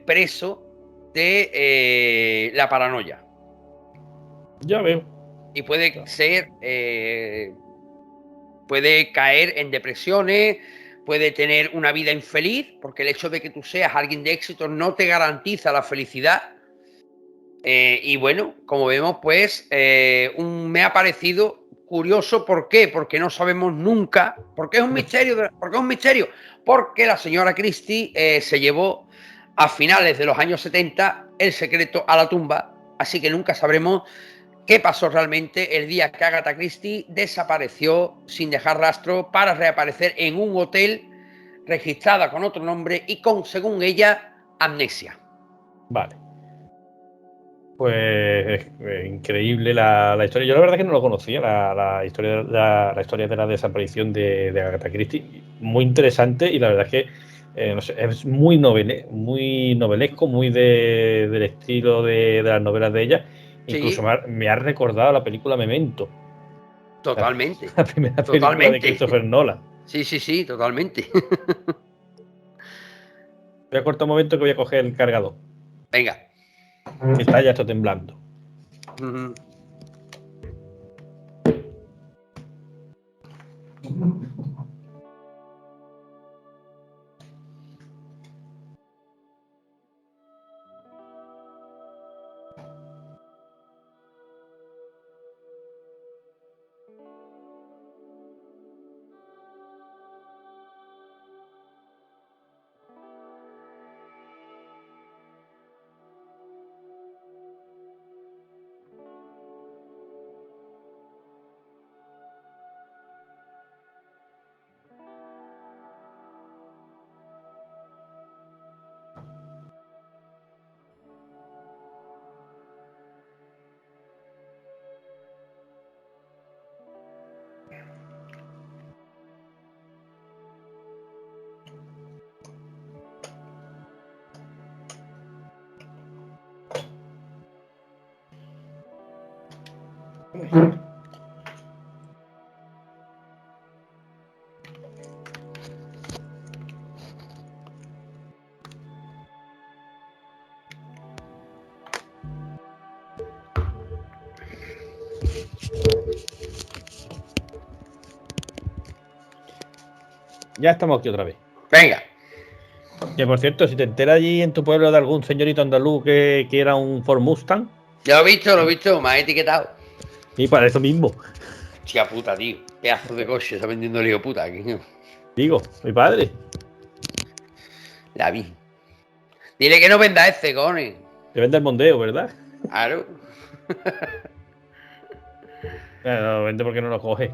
preso de la paranoia. Ya veo. Y puede puede caer en depresiones, puede tener una vida infeliz, porque el hecho de que tú seas alguien de éxito no te garantiza la felicidad. Y bueno, como vemos, pues me ha parecido curioso. ¿Por qué? Porque no sabemos nunca. ¿Por qué es un misterio? ¿Por qué es un misterio? Porque la señora Christie se llevó a finales de los años 70 el secreto a la tumba, así que nunca sabremos qué pasó realmente el día que Agatha Christie desapareció sin dejar rastro para reaparecer en un hotel registrada con otro nombre y con, según ella, amnesia. Vale. Pues increíble la historia. Yo la verdad es que no lo conocía, la historia, la historia de la desaparición de Agatha Christie. Muy interesante y la verdad es que no sé, es muy novelesco, muy del estilo de las novelas de ella. Incluso Sí, me ha recordado la película Memento, totalmente. la primera película de Totalmente. Christopher Nolan. Sí, sí, sí, totalmente. Voy a cortar un momento que voy a coger el cargador, Venga. que está ya temblando. Ya estamos aquí otra vez. Venga. Que por cierto, si te enteras allí en tu pueblo de algún señorito andaluz que era un Ford Mustang, Ya lo he visto, me ha etiquetado. y para eso mismo, Tía puta, tío. Pedazo de coche está vendiendo el hijo puta aquí. digo, mi padre, La vi. Dile que no venda ese, cojones. te vende el Mondeo, ¿verdad? Claro. No, vende porque no lo coge.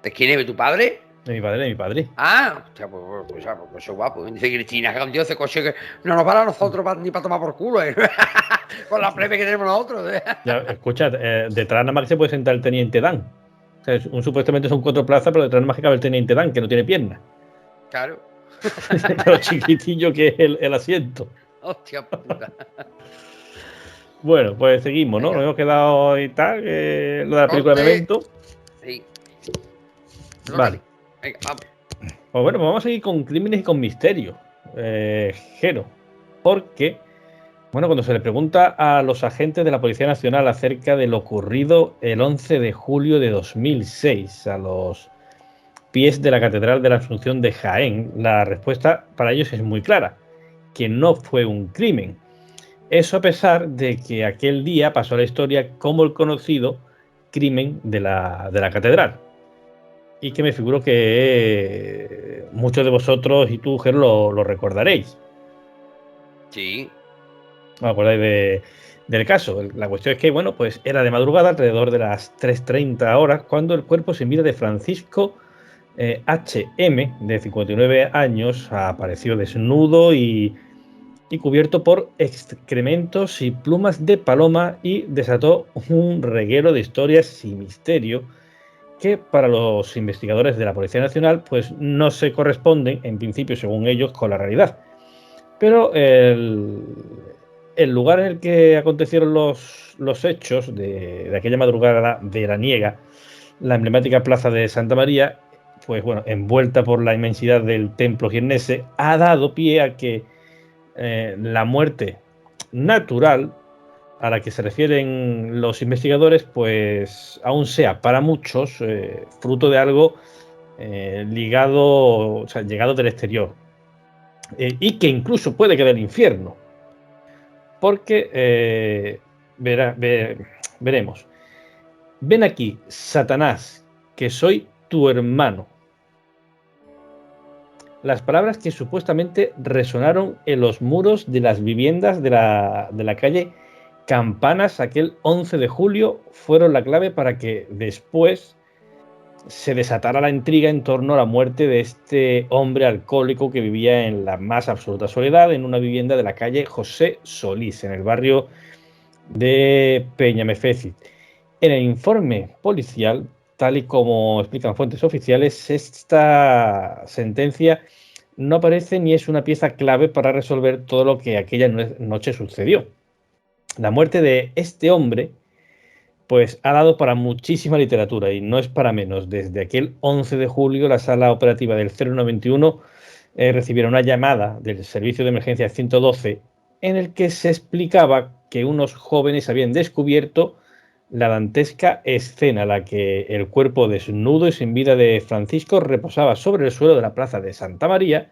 ¿De quién es? ¿Tu padre? De mi padre, de mi padre. Ah, hostia, pues eso es guapo. Dice Cristina, que un tío ese coche que no nos para a nosotros ni para tomar por culo, ¿eh? Con la plebe que tenemos nosotros. Ya, escucha, detrás nada más que se puede sentar el teniente Dan. O sea, supuestamente son 4 plazas, pero detrás nada más que cabe el teniente Dan, que no tiene piernas. Claro. Lo chiquitillo que es el asiento. Hostia puta. Bueno, pues seguimos, ¿no? Venga. Nos hemos quedado y tal, lo de la película de Corte. Memento. Sí. Vale. Venga, vamos. Pues bueno, vamos a seguir con crímenes y con misterios, Jero. Porque, bueno, cuando se le pregunta a los agentes de la Policía Nacional acerca de lo ocurrido el 11 de julio de 2006 a los pies de la Catedral de la Asunción de Jaén, la respuesta para ellos es muy clara, que no fue un crimen. Eso a pesar de que aquel día pasó a la historia como el conocido crimen de la Catedral. Y que me figuro que muchos de vosotros y tú, Ger, lo recordaréis. Sí. ¿No os acordáis del caso? La cuestión es que, bueno, pues era de madrugada, alrededor de las 3:30 horas, cuando el cuerpo sin vida de Francisco H.M., de 59 años, apareció desnudo y cubierto por excrementos y plumas de paloma y desató un reguero de historias y misterio que para los investigadores de la Policía Nacional pues no se corresponden, en principio, según ellos, con la realidad. Pero el lugar en el que acontecieron los hechos de aquella madrugada veraniega, la emblemática plaza de Santa María, pues bueno, envuelta por la inmensidad del templo jiennese, ha dado pie a que la muerte natural a la que se refieren los investigadores, pues aún sea para muchos fruto de algo ligado, o sea, llegado del exterior, y que incluso puede que del infierno, porque veremos. Ven aquí, Satanás, que soy tu hermano. Las palabras que supuestamente resonaron en los muros de las viviendas de la calle Campanas aquel 11 de julio fueron la clave para que después se desatara la intriga en torno a la muerte de este hombre alcohólico que vivía en la más absoluta soledad en una vivienda de la calle José Solís, en el barrio de Peñamefécit. En el informe policial, tal y como explican fuentes oficiales, esta sentencia no aparece ni es una pieza clave para resolver todo lo que aquella noche sucedió. La muerte de este hombre pues ha dado para muchísima literatura y no es para menos. Desde aquel 11 de julio, la sala operativa del 0121 recibieron una llamada del servicio de emergencia 112 en el que se explicaba que unos jóvenes habían descubierto la dantesca escena, la que el cuerpo desnudo y sin vida de Francisco reposaba sobre el suelo de la plaza de Santa María,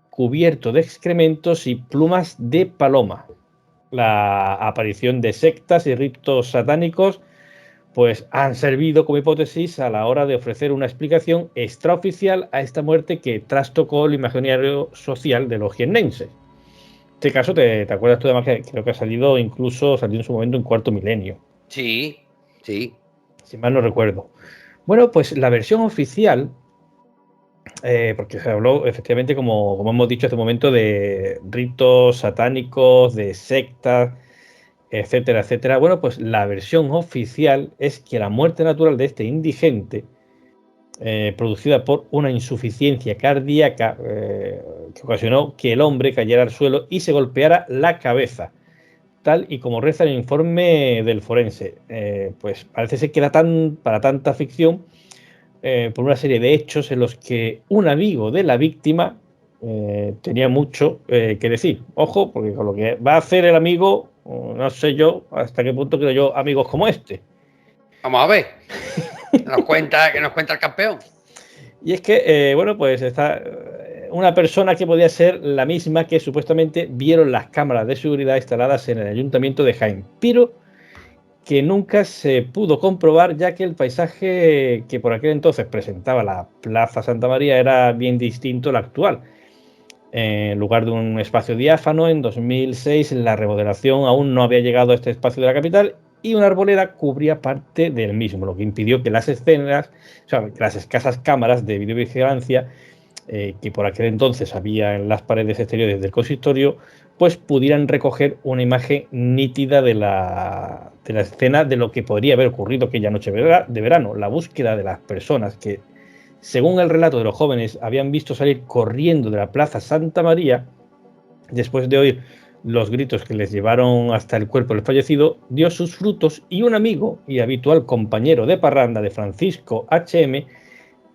cubierto de excrementos y plumas de paloma. La aparición de sectas y ritos satánicos pues han servido como hipótesis a la hora de ofrecer una explicación extraoficial a esta muerte que trastocó el imaginario social de los jiennenses. En este caso, ¿te acuerdas tú además que creo que salió en su momento en Cuarto Milenio? Sí, sí. Si mal no recuerdo. Bueno, pues la versión oficial, porque se habló efectivamente, como hemos dicho hace un momento, de ritos satánicos, de sectas, etcétera, etcétera. Bueno, pues la versión oficial es que la muerte natural de este indigente, producida por una insuficiencia cardíaca, que ocasionó que el hombre cayera al suelo y se golpeara la cabeza, tal y como reza el informe del forense. Pues parece ser que era para tanta ficción, por una serie de hechos en los que un amigo de la víctima tenía mucho que decir. Ojo, porque con lo que va a hacer el amigo, no sé yo hasta qué punto creo yo amigos como este. Vamos a ver. Que nos cuenta el campeón. Y es que, bueno, pues está una persona que podía ser la misma que supuestamente vieron las cámaras de seguridad instaladas en el ayuntamiento de Jaén, pero que nunca se pudo comprobar, ya que el paisaje que por aquel entonces presentaba la Plaza Santa María era bien distinto al actual. En lugar de un espacio diáfano, en 2006 la remodelación aún no había llegado a este espacio de la capital y una arboleda cubría parte del mismo, lo que impidió que las escenas, o sea, que las escasas cámaras de videovigilancia que por aquel entonces había en las paredes exteriores del consistorio, pues pudieran recoger una imagen nítida de la escena de lo que podría haber ocurrido aquella noche de verano. La búsqueda de las personas que, según el relato de los jóvenes, habían visto salir corriendo de la Plaza Santa María, después de oír los gritos que les llevaron hasta el cuerpo del fallecido, dio sus frutos y un amigo y habitual compañero de parranda de Francisco H.M.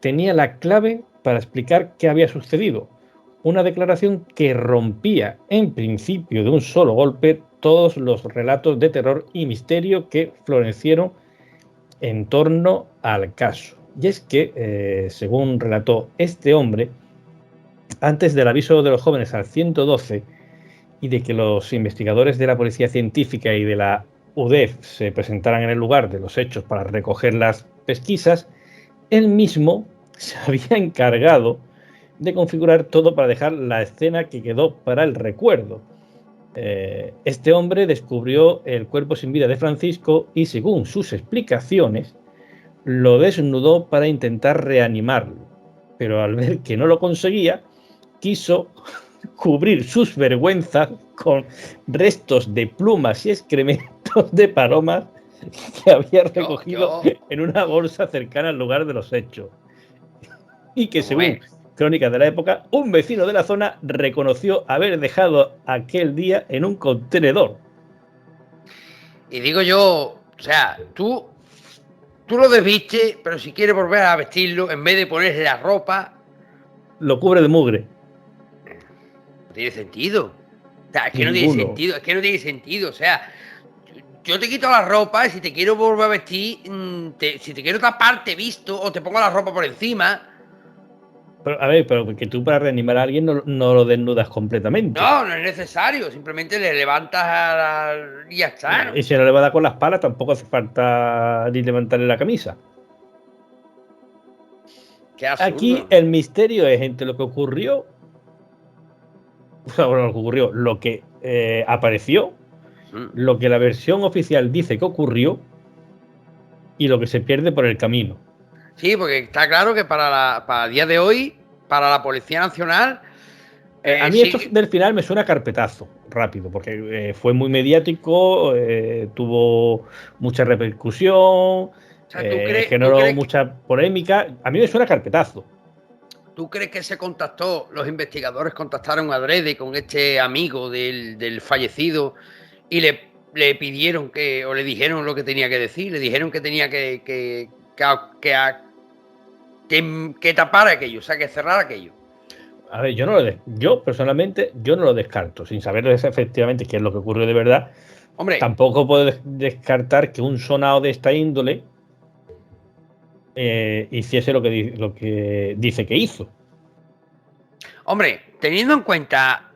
tenía la clave para explicar qué había sucedido. Una declaración que rompía, en principio de un solo golpe, todos los relatos de terror y misterio que florecieron en torno al caso. Y es que, según relató este hombre, antes del aviso de los jóvenes al 112 y de que los investigadores de la Policía Científica y de la UDEF se presentaran en el lugar de los hechos para recoger las pesquisas, él mismo se había encargado de configurar todo para dejar la escena que quedó para el recuerdo. Este hombre descubrió el cuerpo sin vida de Francisco y, según sus explicaciones, lo desnudó para intentar reanimarlo. Pero al ver que no lo conseguía, quiso cubrir sus vergüenzas con restos de plumas y excrementos de palomas que había recogido en una bolsa cercana al lugar de los hechos. Y que, según crónicas de la época, un vecino de la zona reconoció haber dejado aquel día en un contenedor. Y digo yo, o sea, tú lo desviste, pero si quieres volver a vestirlo, en vez de ponerle la ropa, lo cubre de mugre. No tiene sentido. O sea, es que no tiene sentido, o sea, yo te quito la ropa y si te quiero volver a vestir, si te quiero tapar, te visto o te pongo la ropa por encima. Pero, a ver, pero que tú para reanimar a alguien no lo desnudas completamente. No, no es necesario. Simplemente le levantas y ya está, ¿no? Y si no le va a dar con las palas, tampoco hace falta ni levantarle la camisa. Qué absurdo. Aquí el misterio es entre lo que ocurrió, o sea, bueno, lo que ocurrió, lo que apareció, lo que la versión oficial dice que ocurrió y lo que se pierde por el camino. Sí, porque está claro que para el día de hoy, para la Policía Nacional... a mí esto del final me suena a carpetazo, rápido, porque fue muy mediático, tuvo mucha repercusión, o sea, generó mucha polémica. A mí me suena a carpetazo. ¿Tú crees que los investigadores contactaron a Drede con este amigo del fallecido y le pidieron o le dijeron lo que tenía que decir? Le dijeron que tenía que tapar aquello, o sea, que cerrar aquello. A ver, yo personalmente no lo descarto, sin saber efectivamente qué es lo que ocurrió de verdad. Hombre, tampoco puedo descartar que un sonado de esta índole hiciese lo que dice que hizo. Hombre, teniendo en cuenta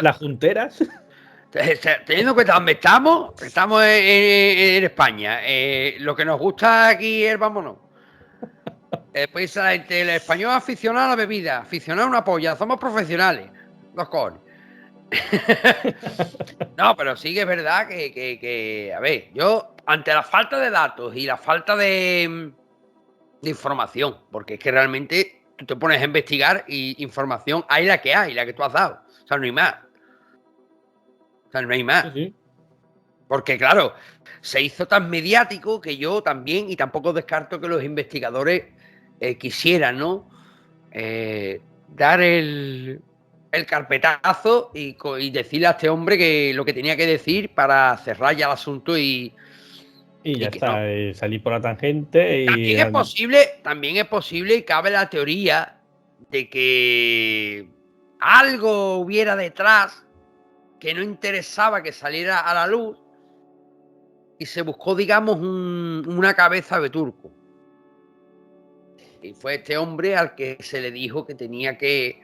las junteras. Teniendo en cuenta dónde estamos en España. Lo que nos gusta aquí es vámonos. Pues el español aficionado a la bebida, aficionado a una polla, somos profesionales. Los cojones. No, pero sí que es verdad que, a ver, yo, ante la falta de datos y la falta de información, porque es que realmente tú te pones a investigar y información hay, la que tú has dado. O sea, no hay más. O sea, no hay más. Sí. Porque, claro, se hizo tan mediático que yo también, y tampoco descarto que los investigadores quisieran, ¿no? Dar el carpetazo y decirle a este hombre que lo que tenía que decir para cerrar ya el asunto y ya está, no. Salir por la tangente. También es posible y cabe la teoría de que algo hubiera detrás que no interesaba que saliera a la luz y se buscó, digamos, una cabeza de turco. Y fue este hombre al que se le dijo que tenía que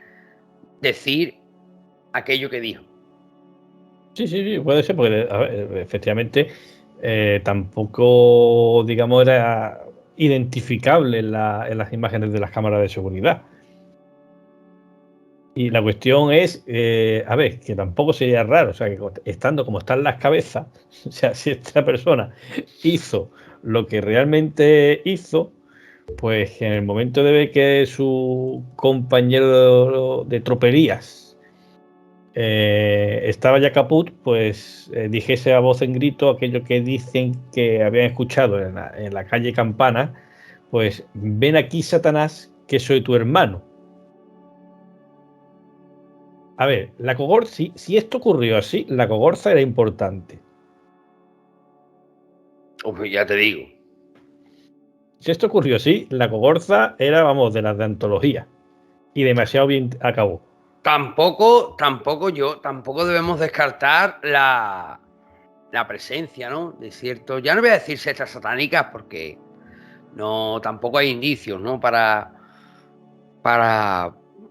decir aquello que dijo. Sí, puede ser, porque a ver, efectivamente tampoco, digamos, era identificable en las imágenes de las cámaras de seguridad. Y la cuestión es, a ver, que tampoco sería raro, o sea, que estando como están las cabezas, o sea, si esta persona hizo lo que realmente hizo, pues en el momento de ver que su compañero de tropelías estaba ya caput, pues dijese a voz en grito aquello que dicen que habían escuchado en la calle Campana, pues ven aquí, Satanás, que soy tu hermano. A ver, la cogorza, si esto ocurrió así, la cogorza era importante. Pues ya te digo. Si esto ocurrió así, la cogorza era, vamos, de las de antología. Y demasiado bien acabó. Tampoco debemos descartar la presencia, ¿no? De cierto, ya no voy a decir sectas satánicas porque tampoco hay indicios, ¿no? Para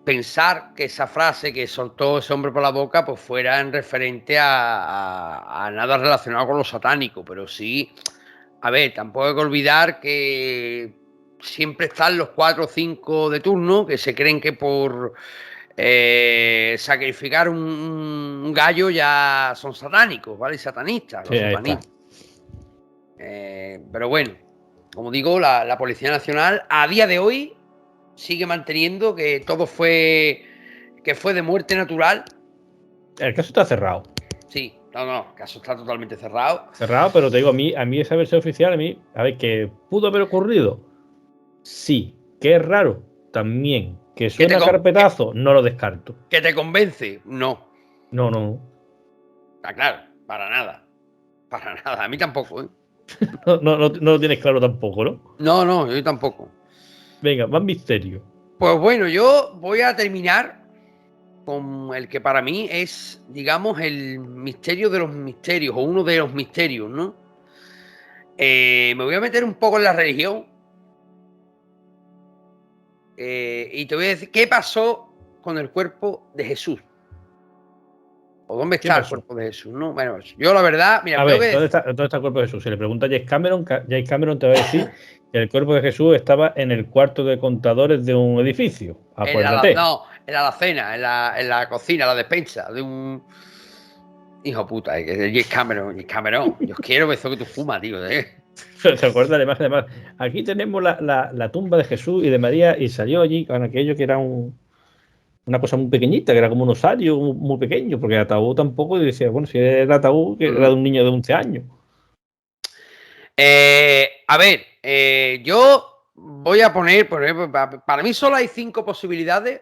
pensar que esa frase que soltó ese hombre por la boca pues fuera en referente a nada relacionado con lo satánico, pero sí, a ver, tampoco hay que olvidar que siempre están los 4 o 5 de turno que se creen que por sacrificar un gallo ya son satánicos, ¿vale? Satanistas, los satanistas. Pero bueno, como digo, la Policía Nacional a día de hoy sigue manteniendo que todo fue de muerte natural. El caso está cerrado. Sí, no, el caso está totalmente cerrado. Cerrado, pero te digo, a mí esa versión oficial, a ver, que pudo haber ocurrido. Sí, que es raro, también. Que suena carpetazo, no lo descarto. ¿Que te convence? No. No. Está claro, para nada. Para nada, a mí tampoco, ¿eh? no lo tienes claro tampoco, ¿no? No, yo tampoco. Venga, más misterio. Pues bueno, yo voy a terminar con el que para mí es, digamos, el misterio de los misterios, o uno de los misterios, ¿no? Me voy a meter un poco en la religión y te voy a decir qué pasó con el cuerpo de Jesús. ¿O dónde está el cuerpo de Jesús? ¿No? Bueno, yo la verdad, mira, a ver, ¿dónde está el cuerpo de Jesús? Si le pregunta a James Cameron te va a decir que el cuerpo de Jesús estaba en el cuarto de contadores de un edificio. Acuérdate. No, en la alacena, en la cocina, la despensa de un hijo puta, James Cameron. Yo quiero eso que tú fumas, tío. ¿Se acuerda de además? Aquí tenemos la tumba de Jesús y de María y salió allí con aquello que era una cosa muy pequeñita, que era como un osario muy pequeño, porque el ataúd tampoco, y decía, bueno, si era el ataúd, que era de un niño de 11 años. A ver, yo voy a poner, por ejemplo, para mí solo hay 5 posibilidades,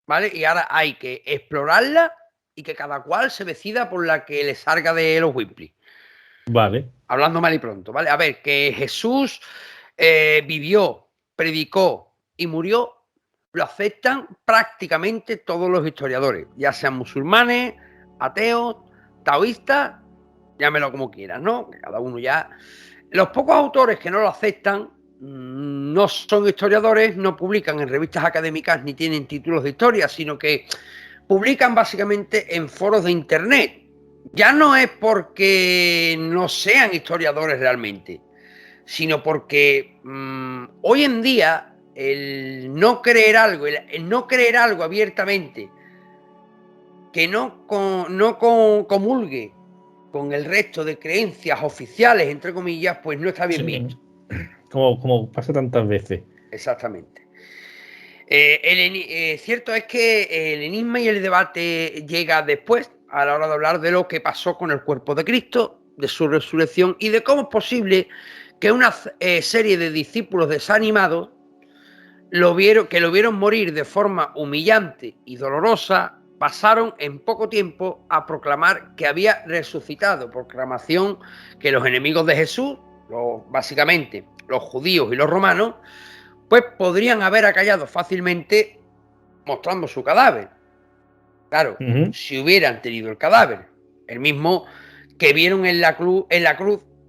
¿vale? Y ahora hay que explorarlas y que cada cual se decida por la que le salga de los Whiplis. Vale. Hablando mal y pronto, ¿vale? A ver, que Jesús vivió, predicó y murió, lo aceptan prácticamente todos los historiadores, ya sean musulmanes, ateos, taoístas, llámelo como quieras, ¿no? Cada uno ya. Los pocos autores que no lo aceptan no son historiadores, no publican en revistas académicas ni tienen títulos de historia, sino que publican básicamente en foros de internet. Ya no es porque no sean historiadores realmente, sino porque hoy en día el no creer algo abiertamente, que no comulgue con el resto de creencias oficiales, entre comillas, pues no está bien visto. Como pasa tantas veces. Exactamente. Cierto es que el enigma y el debate llega después, a la hora de hablar de lo que pasó con el cuerpo de Cristo, de su resurrección y de cómo es posible que una serie de discípulos desanimados lo vieron morir de forma humillante y dolorosa, pasaron en poco tiempo a proclamar que había resucitado, proclamación que los enemigos de Jesús, básicamente los judíos y los romanos, pues podrían haber acallado fácilmente mostrando su cadáver. Claro, si hubieran tenido el cadáver, el mismo que vieron en la cruz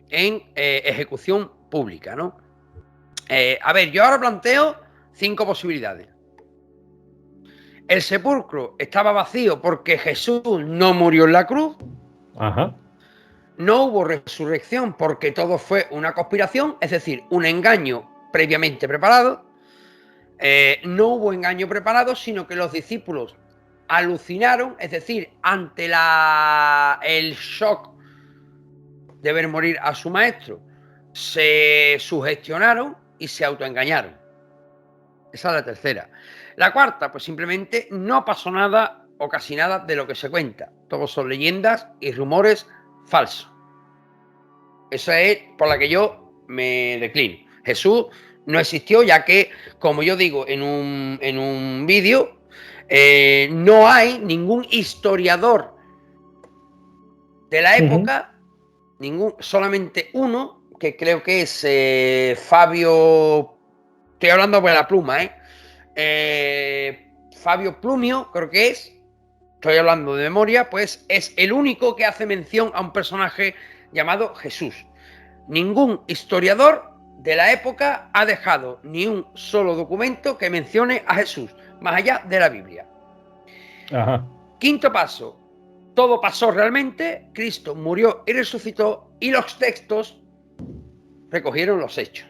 en ejecución pública, ¿no? A ver, yo ahora planteo 5 posibilidades. El sepulcro estaba vacío porque Jesús no murió en la cruz. Ajá. No hubo resurrección porque todo fue una conspiración, es decir, un engaño previamente preparado. No hubo engaño preparado, sino que los discípulos alucinaron, es decir, ante el shock de ver morir a su maestro, se sugestionaron y se autoengañaron. Esa es la tercera. La cuarta, pues simplemente no pasó nada o casi nada de lo que se cuenta. Todos son leyendas y rumores falsos. Esa es por la que yo me declino. Jesús no existió, ya que, como yo digo en un vídeo, no hay ningún historiador de la época, solamente uno, que creo que es Fabio, estoy hablando por la pluma, Fabio Plumio, creo que estoy hablando de memoria, pues es el único que hace mención a un personaje llamado Jesús. Ningún historiador de la época ha dejado ni un solo documento que mencione a Jesús, más allá de la Biblia. Ajá. Quinto paso, todo pasó realmente, Cristo murió y resucitó y los textos recogieron los hechos.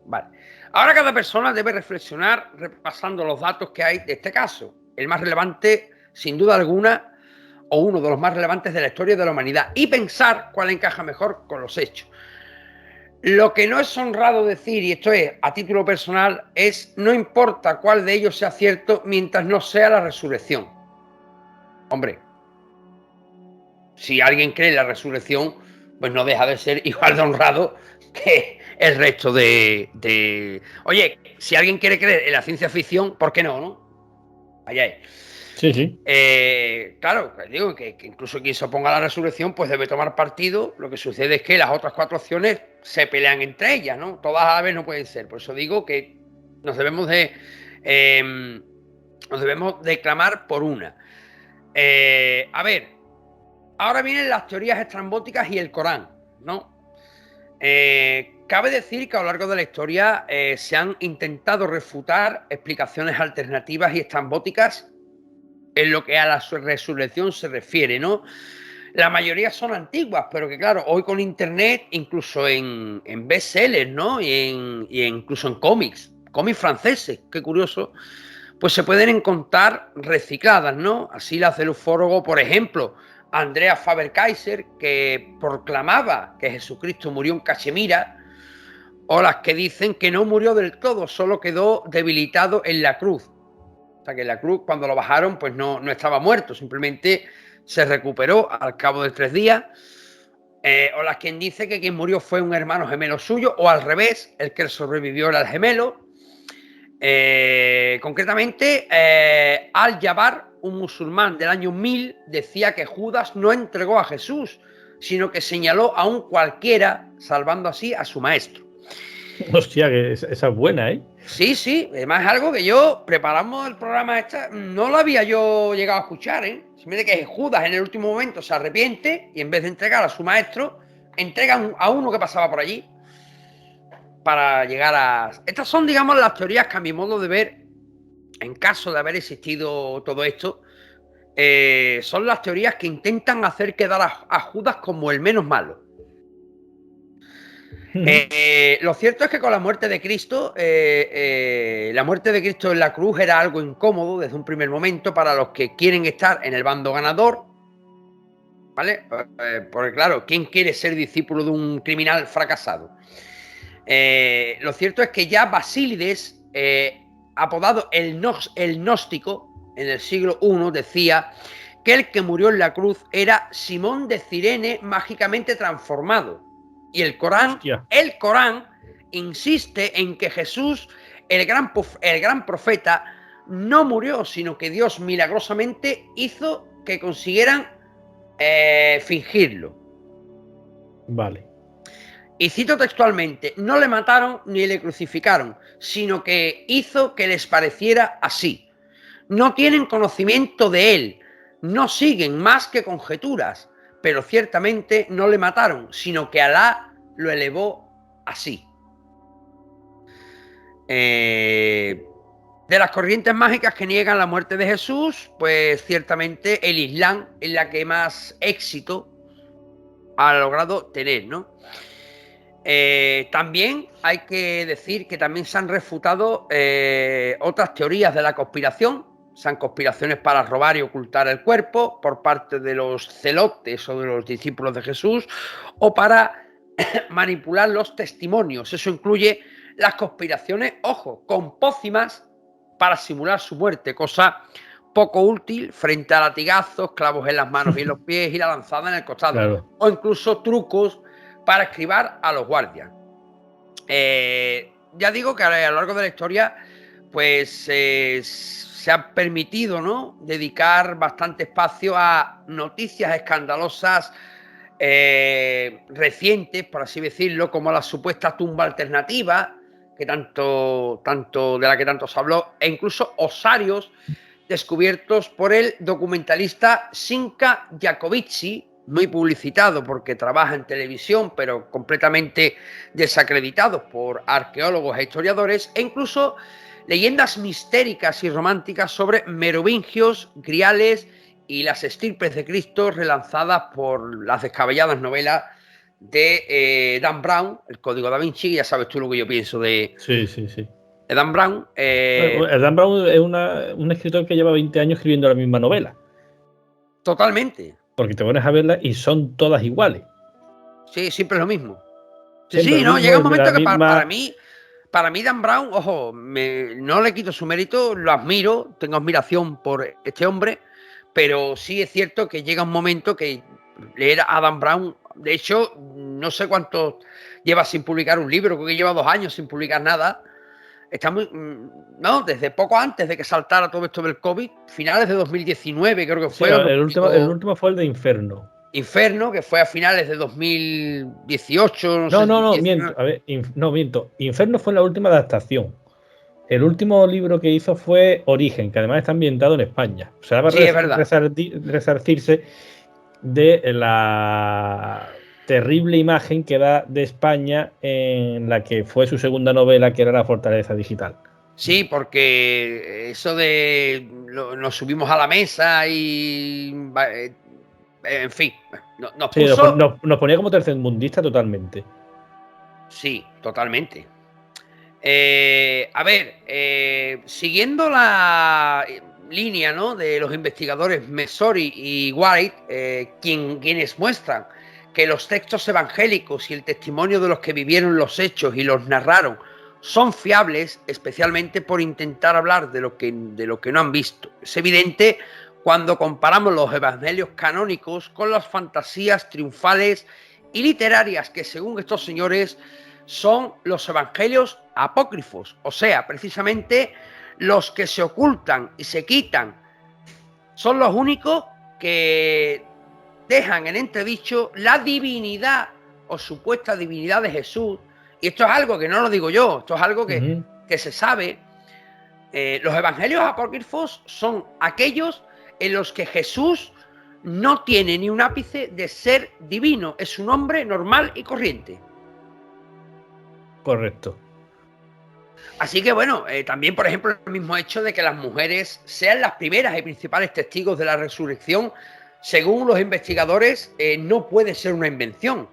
Vale. Ahora cada persona debe reflexionar repasando los datos que hay de este caso. El más relevante, sin duda alguna, o uno de los más relevantes de la historia de la humanidad, y pensar cuál encaja mejor con los hechos. Lo que no es honrado decir, y esto es a título personal, es no importa cuál de ellos sea cierto mientras no sea la resurrección. Hombre, si alguien cree en la resurrección, pues no deja de ser igual de honrado que el resto de... Oye, si alguien quiere creer en la ciencia ficción, ¿por qué no, no? Allá es. Sí. Claro, digo que incluso quien se oponga a la resurrección, pues debe tomar partido. Lo que sucede es que las otras 4 opciones se pelean entre ellas, ¿no? Todas a la vez no pueden ser. Por eso digo que nos debemos de nos debemos declamar por una. A ver, ahora vienen las teorías estrambóticas y el Corán, ¿no? Cabe decir que a lo largo de la historia se han intentado refutar explicaciones alternativas y estrambóticas en lo que a la resurrección se refiere, ¿no? La mayoría son antiguas, pero que claro, hoy con internet, incluso en bestsellers, ¿no? Incluso en cómics franceses, qué curioso, pues se pueden encontrar recicladas, ¿no? Así las del ufólogo, por ejemplo, Andrea Faber-Kaiser, que proclamaba que Jesucristo murió en Cachemira, o las que dicen que no murió del todo, solo quedó debilitado en la cruz. O sea, que en la cruz, cuando lo bajaron, pues no estaba muerto, simplemente se recuperó al cabo de 3 días. O las quien dice que quien murió fue un hermano gemelo suyo, o al revés, el que sobrevivió era el gemelo. Concretamente, Al-Jabbar, un musulmán del año 1000, decía que Judas no entregó a Jesús, sino que señaló a un cualquiera, salvando así a su maestro. Hostia, que esa es buena, ¿eh? Sí, sí, además es algo que yo, preparamos el programa esta, no lo había yo llegado a escuchar, ¿eh? Simplemente que Judas en el último momento se arrepiente y en vez de entregar a su maestro, entregan a uno que pasaba por allí para llegar a... Estas son, digamos, las teorías que a mi modo de ver, en caso de haber existido todo esto, son las teorías que intentan hacer quedar a Judas como el menos malo. Lo cierto es que con la muerte de Cristo, la muerte de Cristo en la cruz era algo incómodo desde un primer momento para los que quieren estar en el bando ganador, ¿vale? Porque claro, ¿quién quiere ser discípulo de un criminal fracasado? Lo cierto es que ya Basílides, apodado el gnóstico, en el siglo I, decía que el que murió en la cruz era Simón de Cirene mágicamente transformado. Y el Corán insiste en que Jesús, el gran profeta, no murió, sino que Dios milagrosamente hizo que consiguieran fingirlo. Vale. Y cito textualmente, no le mataron ni le crucificaron, sino que hizo que les pareciera así. No tienen conocimiento de él, no siguen más que conjeturas, pero ciertamente no le mataron, sino que Alá lo elevó así. De las corrientes mágicas que niegan la muerte de Jesús, pues ciertamente el Islam es la que más éxito ha logrado tener, ¿no? También hay que decir que también se han refutado otras teorías de la conspiración. Sean conspiraciones para robar y ocultar el cuerpo por parte de los celotes o de los discípulos de Jesús, o para manipular los testimonios. Eso incluye las conspiraciones, ojo, con pócimas para simular su muerte, cosa poco útil frente a latigazos, clavos en las manos y en los pies y la lanzada en el costado. Claro. O incluso trucos para escribar a los guardias. Ya digo que a lo largo de la historia, pues se ha permitido, ¿no?, dedicar bastante espacio a noticias escandalosas recientes, por así decirlo, como la supuesta tumba alternativa, que tanto de la que tanto se habló, e incluso osarios descubiertos por el documentalista Sinka Jacovici, muy publicitado porque trabaja en televisión, pero completamente desacreditados por arqueólogos e historiadores, e incluso leyendas mistéricas y románticas sobre merovingios, griales y las estirpes de Cristo, relanzadas por las descabelladas novelas de Dan Brown, El Código Da Vinci. Ya sabes tú lo que yo pienso de... Sí. Dan Brown. Dan Brown es un escritor que lleva 20 años escribiendo la misma novela. Totalmente. Porque te pones a verla y son todas iguales. Sí, siempre es lo mismo. Sí, no, llega un momento que para mí Dan Brown, ojo, no le quito su mérito, lo admiro, tengo admiración por este hombre, pero sí es cierto que llega un momento que leer a Dan Brown, de hecho, no sé cuánto lleva sin publicar un libro, creo que lleva 2 años sin publicar nada. Está desde poco antes de que saltara todo esto del COVID, finales de 2019 creo que fue. Sí, el último fue el de Inferno. Inferno, que fue a finales de 2018. No, miento. A ver, miento. Inferno fue la última adaptación. El último libro que hizo fue Origen, que además está ambientado en España. O sea, va a Sí, es verdad. resarcirse de la terrible imagen que da de España en la que fue su segunda novela, que era La Fortaleza Digital. Sí, porque eso de nos subimos a la mesa y en fin, nos Sí, puso. nos ponía como tercermundista totalmente. Sí, totalmente. A ver, siguiendo la línea, ¿no?, de los investigadores Messori y White, quienes muestran que los textos evangélicos y el testimonio de los que vivieron los hechos y los narraron son fiables, especialmente por intentar hablar de lo que no han visto. Es evidente cuando comparamos los evangelios canónicos con las fantasías triunfales y literarias que, según estos señores, son los evangelios apócrifos, o sea, precisamente los que se ocultan y se quitan. Son los únicos que dejan en entredicho la divinidad o supuesta divinidad de Jesús. Y esto es algo que no lo digo yo, esto es algo que se sabe. Los evangelios apócrifos son aquellos en los que Jesús no tiene ni un ápice de ser divino, es un hombre normal y corriente. Correcto. Así que bueno, también por ejemplo el mismo hecho de que las mujeres sean las primeras y principales testigos de la resurrección, según los investigadores, no puede ser una invención.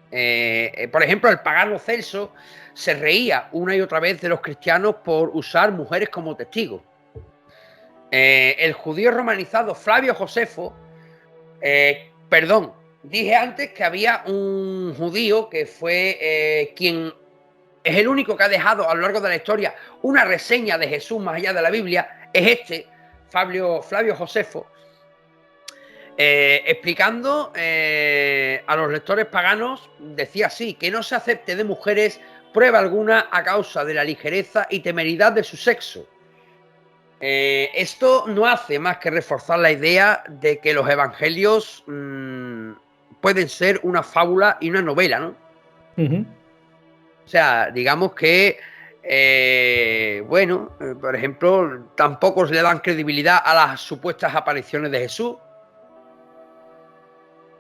Por ejemplo, el pagano Celso se reía una y otra vez de los cristianos por usar mujeres como testigos. El judío romanizado Flavio Josefo, perdón, dije antes que había un judío que fue quien es el único que ha dejado a lo largo de la historia una reseña de Jesús más allá de la Biblia, es Flavio Josefo, explicando a los lectores paganos, decía así: que no se acepte de mujeres prueba alguna a causa de la ligereza y temeridad de su sexo. Esto no hace más que reforzar la idea de que los evangelios pueden ser una fábula y una novela, ¿no? O sea, digamos que, por ejemplo, tampoco le dan credibilidad a las supuestas apariciones de Jesús.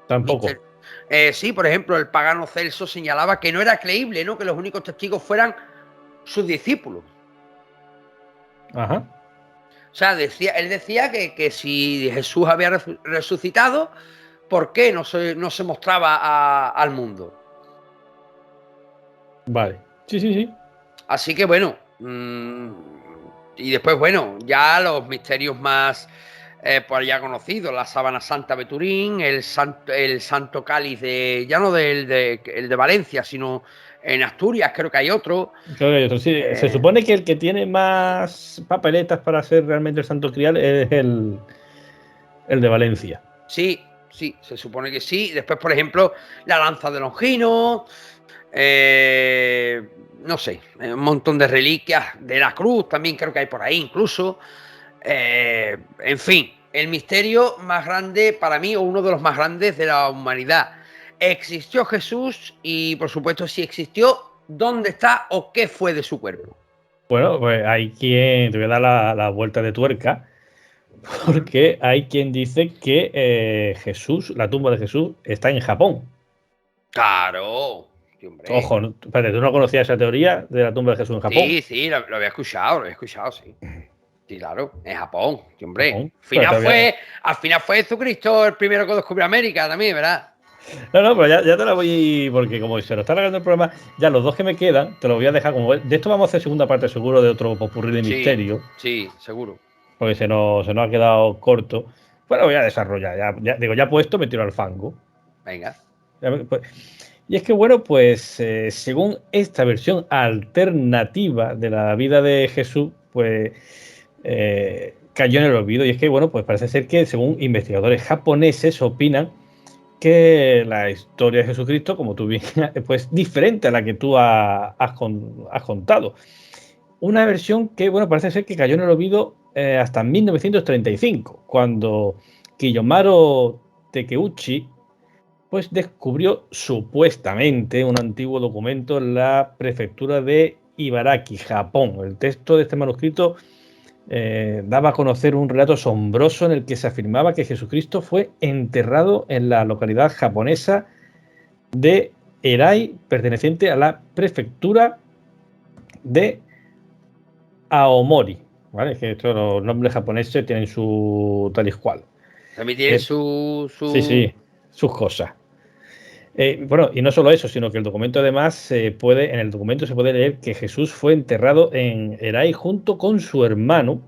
Tampoco. Sí, por ejemplo, el pagano Celso señalaba que no era creíble, ¿no?, que los únicos testigos fueran sus discípulos. Ajá. O sea, él decía que si Jesús había resucitado, ¿por qué no se mostraba al mundo? Vale. Sí. Así que bueno, y después, bueno, ya los misterios más por ya conocidos: la sábana santa de Turín, el santo cáliz ya no el de Valencia, sino en Asturias creo que hay otro. Creo que hay otro. Sí, se supone que el que tiene más papeletas para ser realmente el santo crial es el de Valencia. Sí, se supone que sí. Después, por ejemplo, la lanza de Longino, no sé, un montón de reliquias de la cruz también creo que hay por ahí incluso. En fin, el misterio más grande para mí, o uno de los más grandes de la humanidad: ¿existió Jesús? Y por supuesto, si existió, ¿dónde está o qué fue de su cuerpo? Bueno, pues hay quien, te voy a dar la vuelta de tuerca, porque hay quien dice que Jesús, la tumba de Jesús, está en Japón. Claro, hombre. Ojo, espérate, ¿tú no conocías esa teoría de la tumba de Jesús en Japón? Sí, lo había escuchado, sí. Sí, claro, en Japón, hombre. Japón. Al final fue Jesucristo el primero que descubrió América también, ¿verdad? No, pero ya te la voy, porque como se nos está alargando el programa, ya los dos que me quedan, te los voy a dejar como. De esto vamos a hacer segunda parte seguro de otro popurrí de misterio. Sí, seguro. Porque se nos ha quedado corto. Bueno, voy a desarrollar. Ya puesto, me tiro al fango. Venga. Y es que, bueno, pues según esta versión alternativa de la vida de Jesús, pues cayó en el olvido. Y es que, bueno, pues parece ser que, según investigadores japoneses, opinan que la historia de Jesucristo, como tú bien, pues diferente a la que tú has contado. Una versión que, bueno, parece ser que cayó en el olvido hasta 1935, cuando Kiyomaro Takeuchi pues descubrió supuestamente un antiguo documento en la prefectura de Ibaraki, Japón. El texto de este manuscrito daba a conocer un relato asombroso en el que se afirmaba que Jesucristo fue enterrado en la localidad japonesa de Erai, perteneciente a la prefectura de Aomori. ¿Vale? Es que estos, los nombres japoneses tienen su tal y cual. También tienen su... Sí, sus cosas. Bueno, y no solo eso, sino que el documento además en el documento se puede leer que Jesús fue enterrado en Erai junto con su hermano.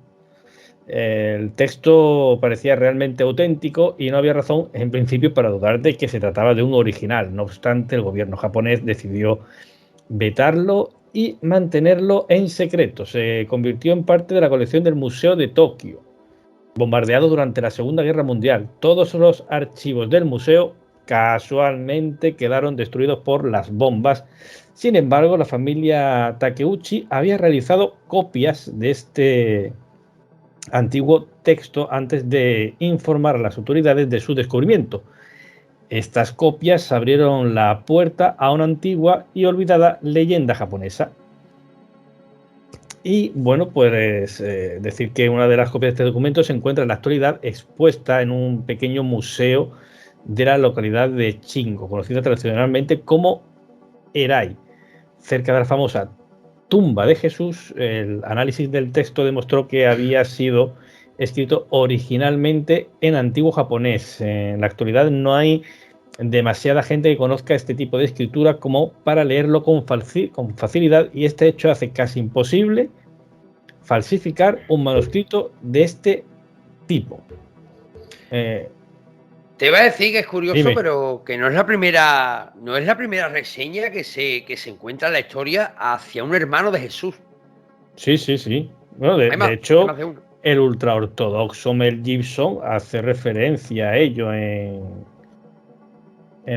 El texto parecía realmente auténtico y no había razón en principio para dudar de que se trataba de un original. No obstante, el gobierno japonés decidió vetarlo y mantenerlo en secreto. Se convirtió en parte de la colección del Museo de Tokio, bombardeado durante la Segunda Guerra Mundial. Todos los archivos del museo casualmente quedaron destruidos por las bombas. Sin embargo, la familia Takeuchi había realizado copias de este antiguo texto antes de informar a las autoridades de su descubrimiento. Estas copias abrieron la puerta a una antigua y olvidada leyenda japonesa. Y bueno, pues decir que una de las copias de este documento se encuentra en la actualidad expuesta en un pequeño museo de la localidad de Chingo, conocida tradicionalmente como Erai, cerca de la famosa tumba de Jesús. El análisis del texto demostró que había sido escrito originalmente en antiguo japonés. En la actualidad no hay demasiada gente que conozca este tipo de escritura como para leerlo con facilidad, y este hecho hace casi imposible falsificar un manuscrito de este tipo. Te iba a decir que es curioso, Dime. pero que no es la primera reseña que se encuentra en la historia hacia un hermano de Jesús. Sí. Bueno, de hecho, el ultraortodoxo Mel Gibson hace referencia a ello en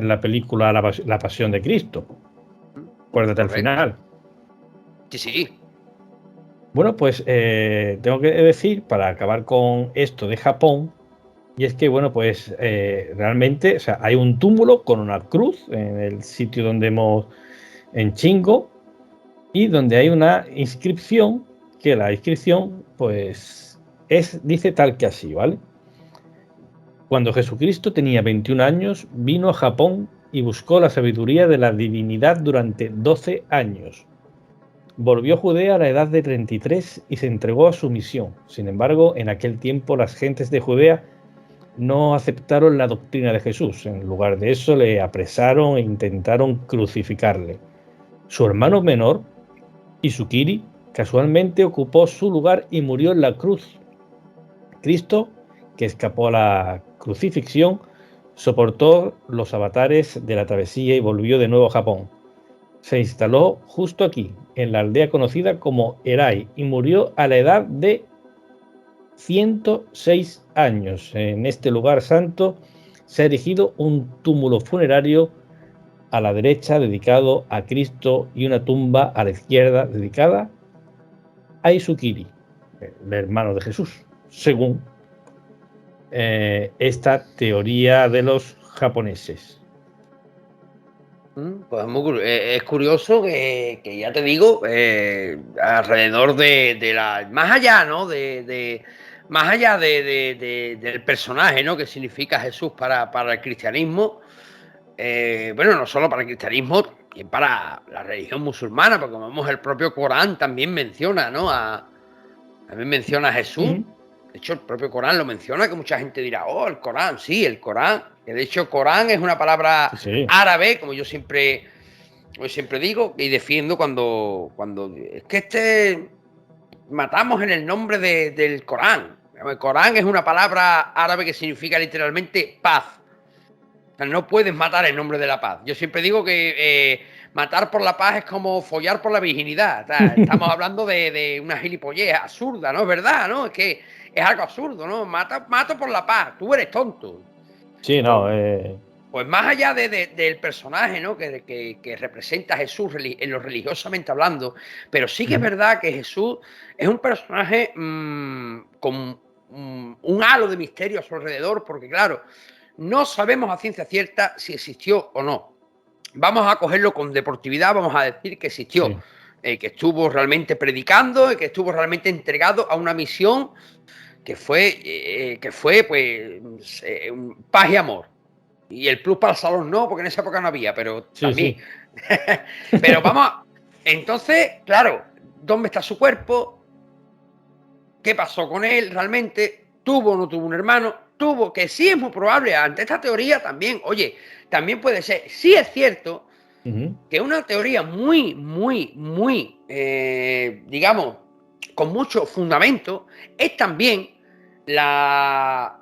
la película La Pasión de Cristo. Acuérdate al final. Sí. Bueno, pues tengo que decir, para acabar con esto de Japón, y es que, bueno, pues realmente, o sea, hay un túmulo con una cruz en el sitio donde en Chingo, y donde hay una inscripción, que la inscripción, pues, dice tal que así, ¿vale? Cuando Jesucristo tenía 21 años, vino a Japón y buscó la sabiduría de la divinidad durante 12 años. Volvió a Judea a la edad de 33 y se entregó a su misión. Sin embargo, en aquel tiempo las gentes de Judea no aceptaron la doctrina de Jesús. En lugar de eso, le apresaron e intentaron crucificarle. Su hermano menor, Isukiri, casualmente ocupó su lugar y murió en la cruz. Cristo, que escapó a la crucifixión, soportó los avatares de la travesía y volvió de nuevo a Japón. Se instaló justo aquí, en la aldea conocida como Erai, y murió a la edad de 106 años. En este lugar santo se ha erigido un túmulo funerario a la derecha dedicado a Cristo y una tumba a la izquierda dedicada a Isukiri, el hermano de Jesús, según esta teoría de los japoneses. Pues es curioso que ya te digo, alrededor de la... Más allá, ¿no? Más allá del personaje, ¿no? Que significa Jesús para el cristianismo. Bueno, no solo para el cristianismo, también para la religión musulmana, porque como vemos el propio Corán también menciona, ¿no? También menciona a Jesús. De hecho, el propio Corán lo menciona, que mucha gente dirá, oh, el Corán, sí, el Corán. Que de hecho, Corán es una palabra árabe, como yo siempre digo y defiendo cuando es que matamos en el nombre del Corán. El Corán es una palabra árabe que significa literalmente paz. O sea, no puedes matar en nombre de la paz. Yo siempre digo que matar por la paz es como follar por la virginidad. O sea, estamos hablando de una gilipollez absurda, ¿no? Es verdad, ¿no? Es que es algo absurdo, ¿no? Mato por la paz. Tú eres tonto. Sí, no. Pues más allá del personaje, ¿no? Que representa a Jesús en lo religiosamente hablando, pero sí que es verdad que Jesús es un personaje con un halo de misterio a su alrededor, porque claro, no sabemos a ciencia cierta si existió o no. Vamos a cogerlo con deportividad, vamos a decir que existió. Sí. que estuvo realmente predicando y que estuvo realmente entregado a una misión que fue pues paz y amor. Y el plus para el salón no, porque en esa época no había, pero también. sí. Pero vamos, entonces, claro, ¿dónde está su cuerpo? ¿Qué pasó con él realmente? ¿Tuvo o no tuvo un hermano? Tuvo, que sí es muy probable, ante esta teoría también, oye, también puede ser, sí es cierto que una teoría muy, digamos, con mucho fundamento, es también la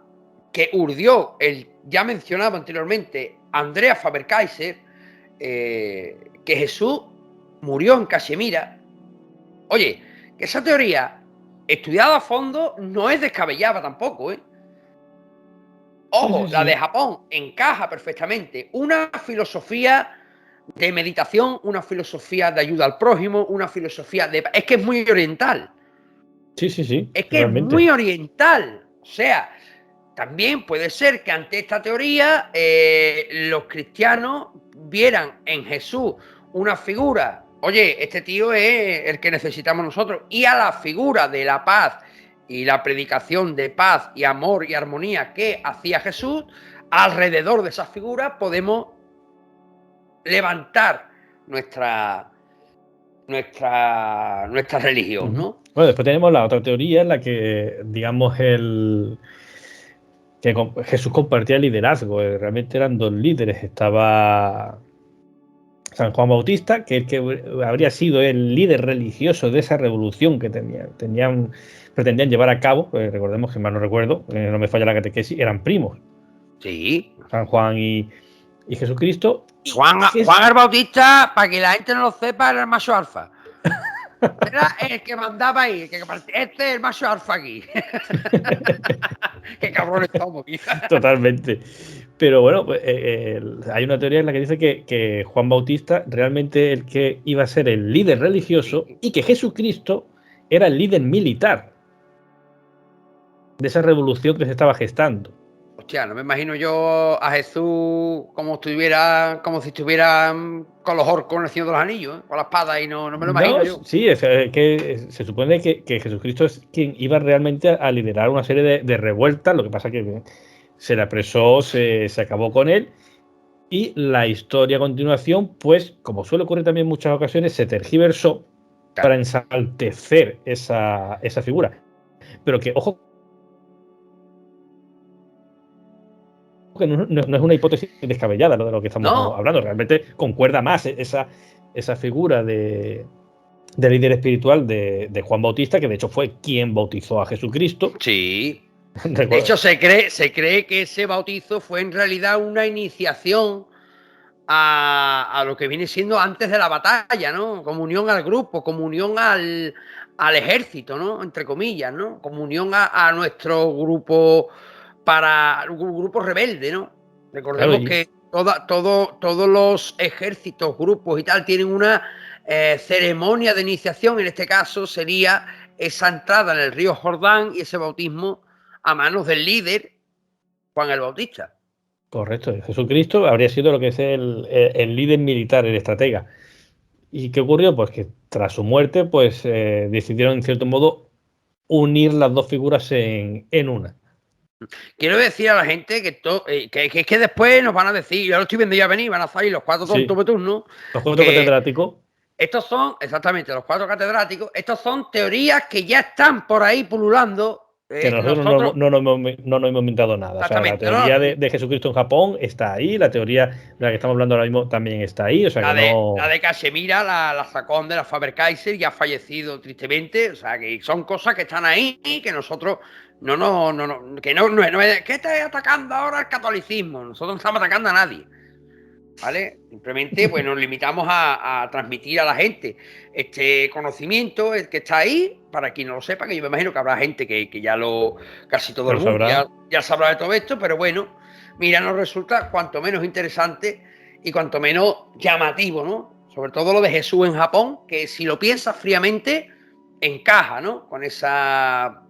que urdió el ya mencionado anteriormente Andrea Faber-Kaiser, que Jesús murió en Cachemira. Oye, que esa teoría, estudiada a fondo, no es descabellada tampoco, ¿eh? Ojo, la de Japón encaja perfectamente. Una filosofía de meditación, una filosofía de ayuda al prójimo, una filosofía de... Es que es muy oriental. Sí, Es que realmente. es muy oriental. O sea, también puede ser que ante esta teoría los cristianos vieran en Jesús una figura. Oye, este tío es el que necesitamos nosotros. Y a la figura de la paz y la predicación de paz y amor y armonía que hacía Jesús, alrededor de esas figuras podemos levantar nuestra religión, ¿no? Bueno, después tenemos la otra teoría en la que, digamos, Jesús compartía liderazgo. Realmente eran dos líderes. Estaba San Juan Bautista, que habría sido el líder religioso de esa revolución que pretendían llevar a cabo. Recordemos que, mal no recuerdo, no me falla la catequesis, eran primos. Sí. San Juan y Jesucristo. Juan el Bautista, para que la gente no lo sepa, era el macho alfa. Era el que mandaba ahí. Este es el macho alfa aquí. Qué cabrones estamos aquí. Totalmente. Pero bueno, hay una teoría en la que dice que Juan Bautista realmente el que iba a ser el líder religioso y que Jesucristo era el líder militar de esa revolución que se estaba gestando. Hostia, no me imagino yo a Jesús como si estuviera con los orcos en el Señor de los Anillos, con la espada, y no me lo imagino yo. Sí, que se supone que Jesucristo es quien iba realmente a liderar una serie de revueltas, lo que pasa que se le apresó, se acabó con él, y la historia a continuación, pues, como suele ocurrir también en muchas ocasiones, se tergiversó para ensaltecer esa figura. Pero que, ojo, que no es una hipótesis descabellada lo de lo que estamos hablando. Realmente concuerda más esa figura de líder espiritual de Juan Bautista, que de hecho fue quien bautizó a Jesucristo. Sí. De hecho, se cree que ese bautizo fue en realidad una iniciación a lo que viene siendo antes de la batalla, ¿no? Comunión al grupo, comunión al ejército, ¿no? Entre comillas, ¿no? Comunión a nuestro grupo grupo rebelde, ¿no? Recordemos que todos los ejércitos, grupos y tal tienen una ceremonia de iniciación. En este caso sería esa entrada en el río Jordán y ese bautismo a manos del líder Juan el Bautista. Correcto, Jesucristo habría sido lo que es el líder militar, el estratega. ¿Y qué ocurrió? Pues que tras su muerte, pues decidieron en cierto modo unir las dos figuras en una. Quiero decir a la gente que después nos van a decir, yo lo estoy viendo ya venir, van a salir los cuatro tontos de turno. Los cuatro catedráticos. Estos son, exactamente, los cuatro catedráticos. Estos son teorías que ya están por ahí pululando. Que nosotros no nos hemos inventado nada. O sea, la teoría de Jesucristo en Japón está ahí, la teoría de la que estamos hablando ahora mismo también está ahí. O sea, la de Cachemira la sacó de la Faber-Kaiser y ha fallecido tristemente. O sea, que son cosas que están ahí y que nosotros ¿qué estáis atacando ahora al catolicismo? Nosotros no estamos atacando a nadie. ¿Vale? Simplemente pues nos limitamos a transmitir a la gente este conocimiento que está ahí, para quien no lo sepa, que yo me imagino que habrá gente que ya casi todo el mundo ya sabrá de todo esto, pero bueno, mira, nos resulta cuanto menos interesante y cuanto menos llamativo, ¿no? Sobre todo lo de Jesús en Japón, que si lo piensas fríamente, encaja, ¿no? Con esa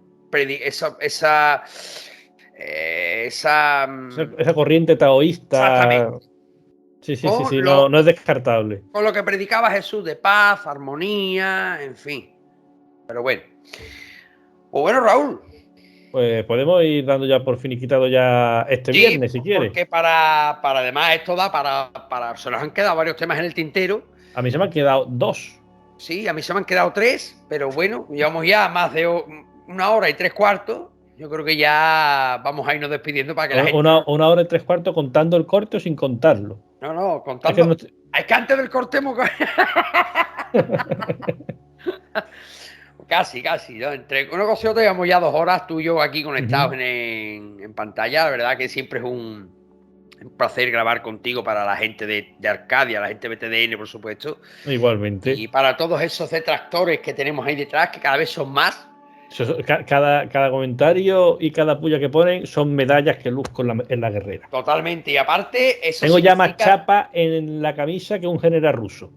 corriente taoísta. Exactamente. Sí, no, no es descartable. Con lo que predicaba Jesús de paz, armonía, en fin. Pero bueno. Pues bueno, Raúl. Pues podemos ir dando ya por finiquitado ya este viernes, si quieres. Porque para además esto da para. Se nos han quedado varios temas en el tintero. A mí se me han quedado 2. Sí, a mí se me han quedado 3, pero bueno, llevamos ya más de 1 hora y 3/4. Yo creo que ya vamos a irnos despidiendo para que la gente... 1 hora y 3/4 contando el corte o sin contarlo. No, contando. Es que antes del corte hemos... Casi, ¿no? Entre una cosa y otra llevamos ya 2 horas tú y yo aquí conectados en pantalla. La verdad que siempre es un placer grabar contigo para la gente de Arcadia, la gente de BTDN, por supuesto. Igualmente. Y para todos esos detractores que tenemos ahí detrás, que cada vez son más. Cada comentario y cada puya que ponen son medallas que luzco en la guerrera. Totalmente. Y aparte, eso tengo ya más chapa en la camisa que un general ruso.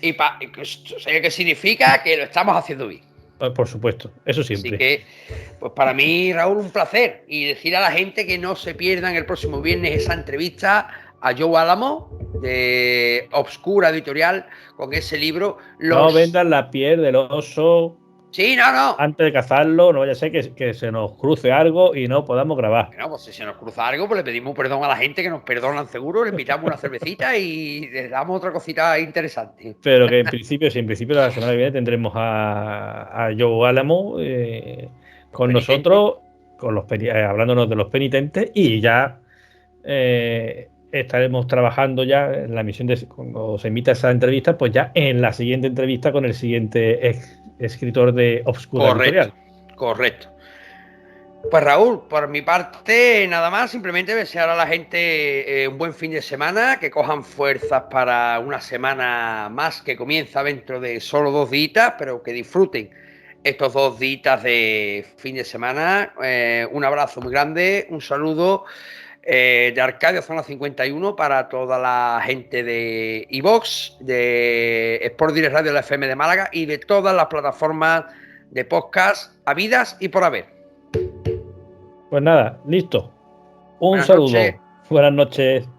Y que significa que lo estamos haciendo bien. Por supuesto, eso siempre. Así que, pues para mí, Raúl, un placer. Y decir a la gente que no se pierdan el próximo viernes esa entrevista a Joe Álamo, de Obscura Editorial, con ese libro. No vendan la piel del oso. Sí, no. Antes de cazarlo, no vaya a ser que se nos cruce algo y no podamos grabar. Bueno, pues si se nos cruza algo, pues le pedimos perdón a la gente, que nos perdonan seguro, le invitamos una cervecita y le damos otra cosita interesante. Pero que en principio la semana que viene tendremos a Joe Álamo con nosotros, hablándonos de los penitentes, y ya estaremos trabajando ya en la emisión cuando se emita esa entrevista, pues ya en la siguiente entrevista con el siguiente escritor de Obscura Editorial. Correcto. Pues Raúl, por mi parte nada más, simplemente desear a la gente un buen fin de semana, que cojan fuerzas para una semana más que comienza dentro de solo 2 días, pero que disfruten estos 2 días de fin de semana. Un abrazo muy grande, un saludo de Arcadia Zona 51 para toda la gente de iVox, de Sport Direct Radio, la FM de Málaga y de todas las plataformas de podcast habidas y por haber. Pues nada, listo. Un saludo. Buenas noches.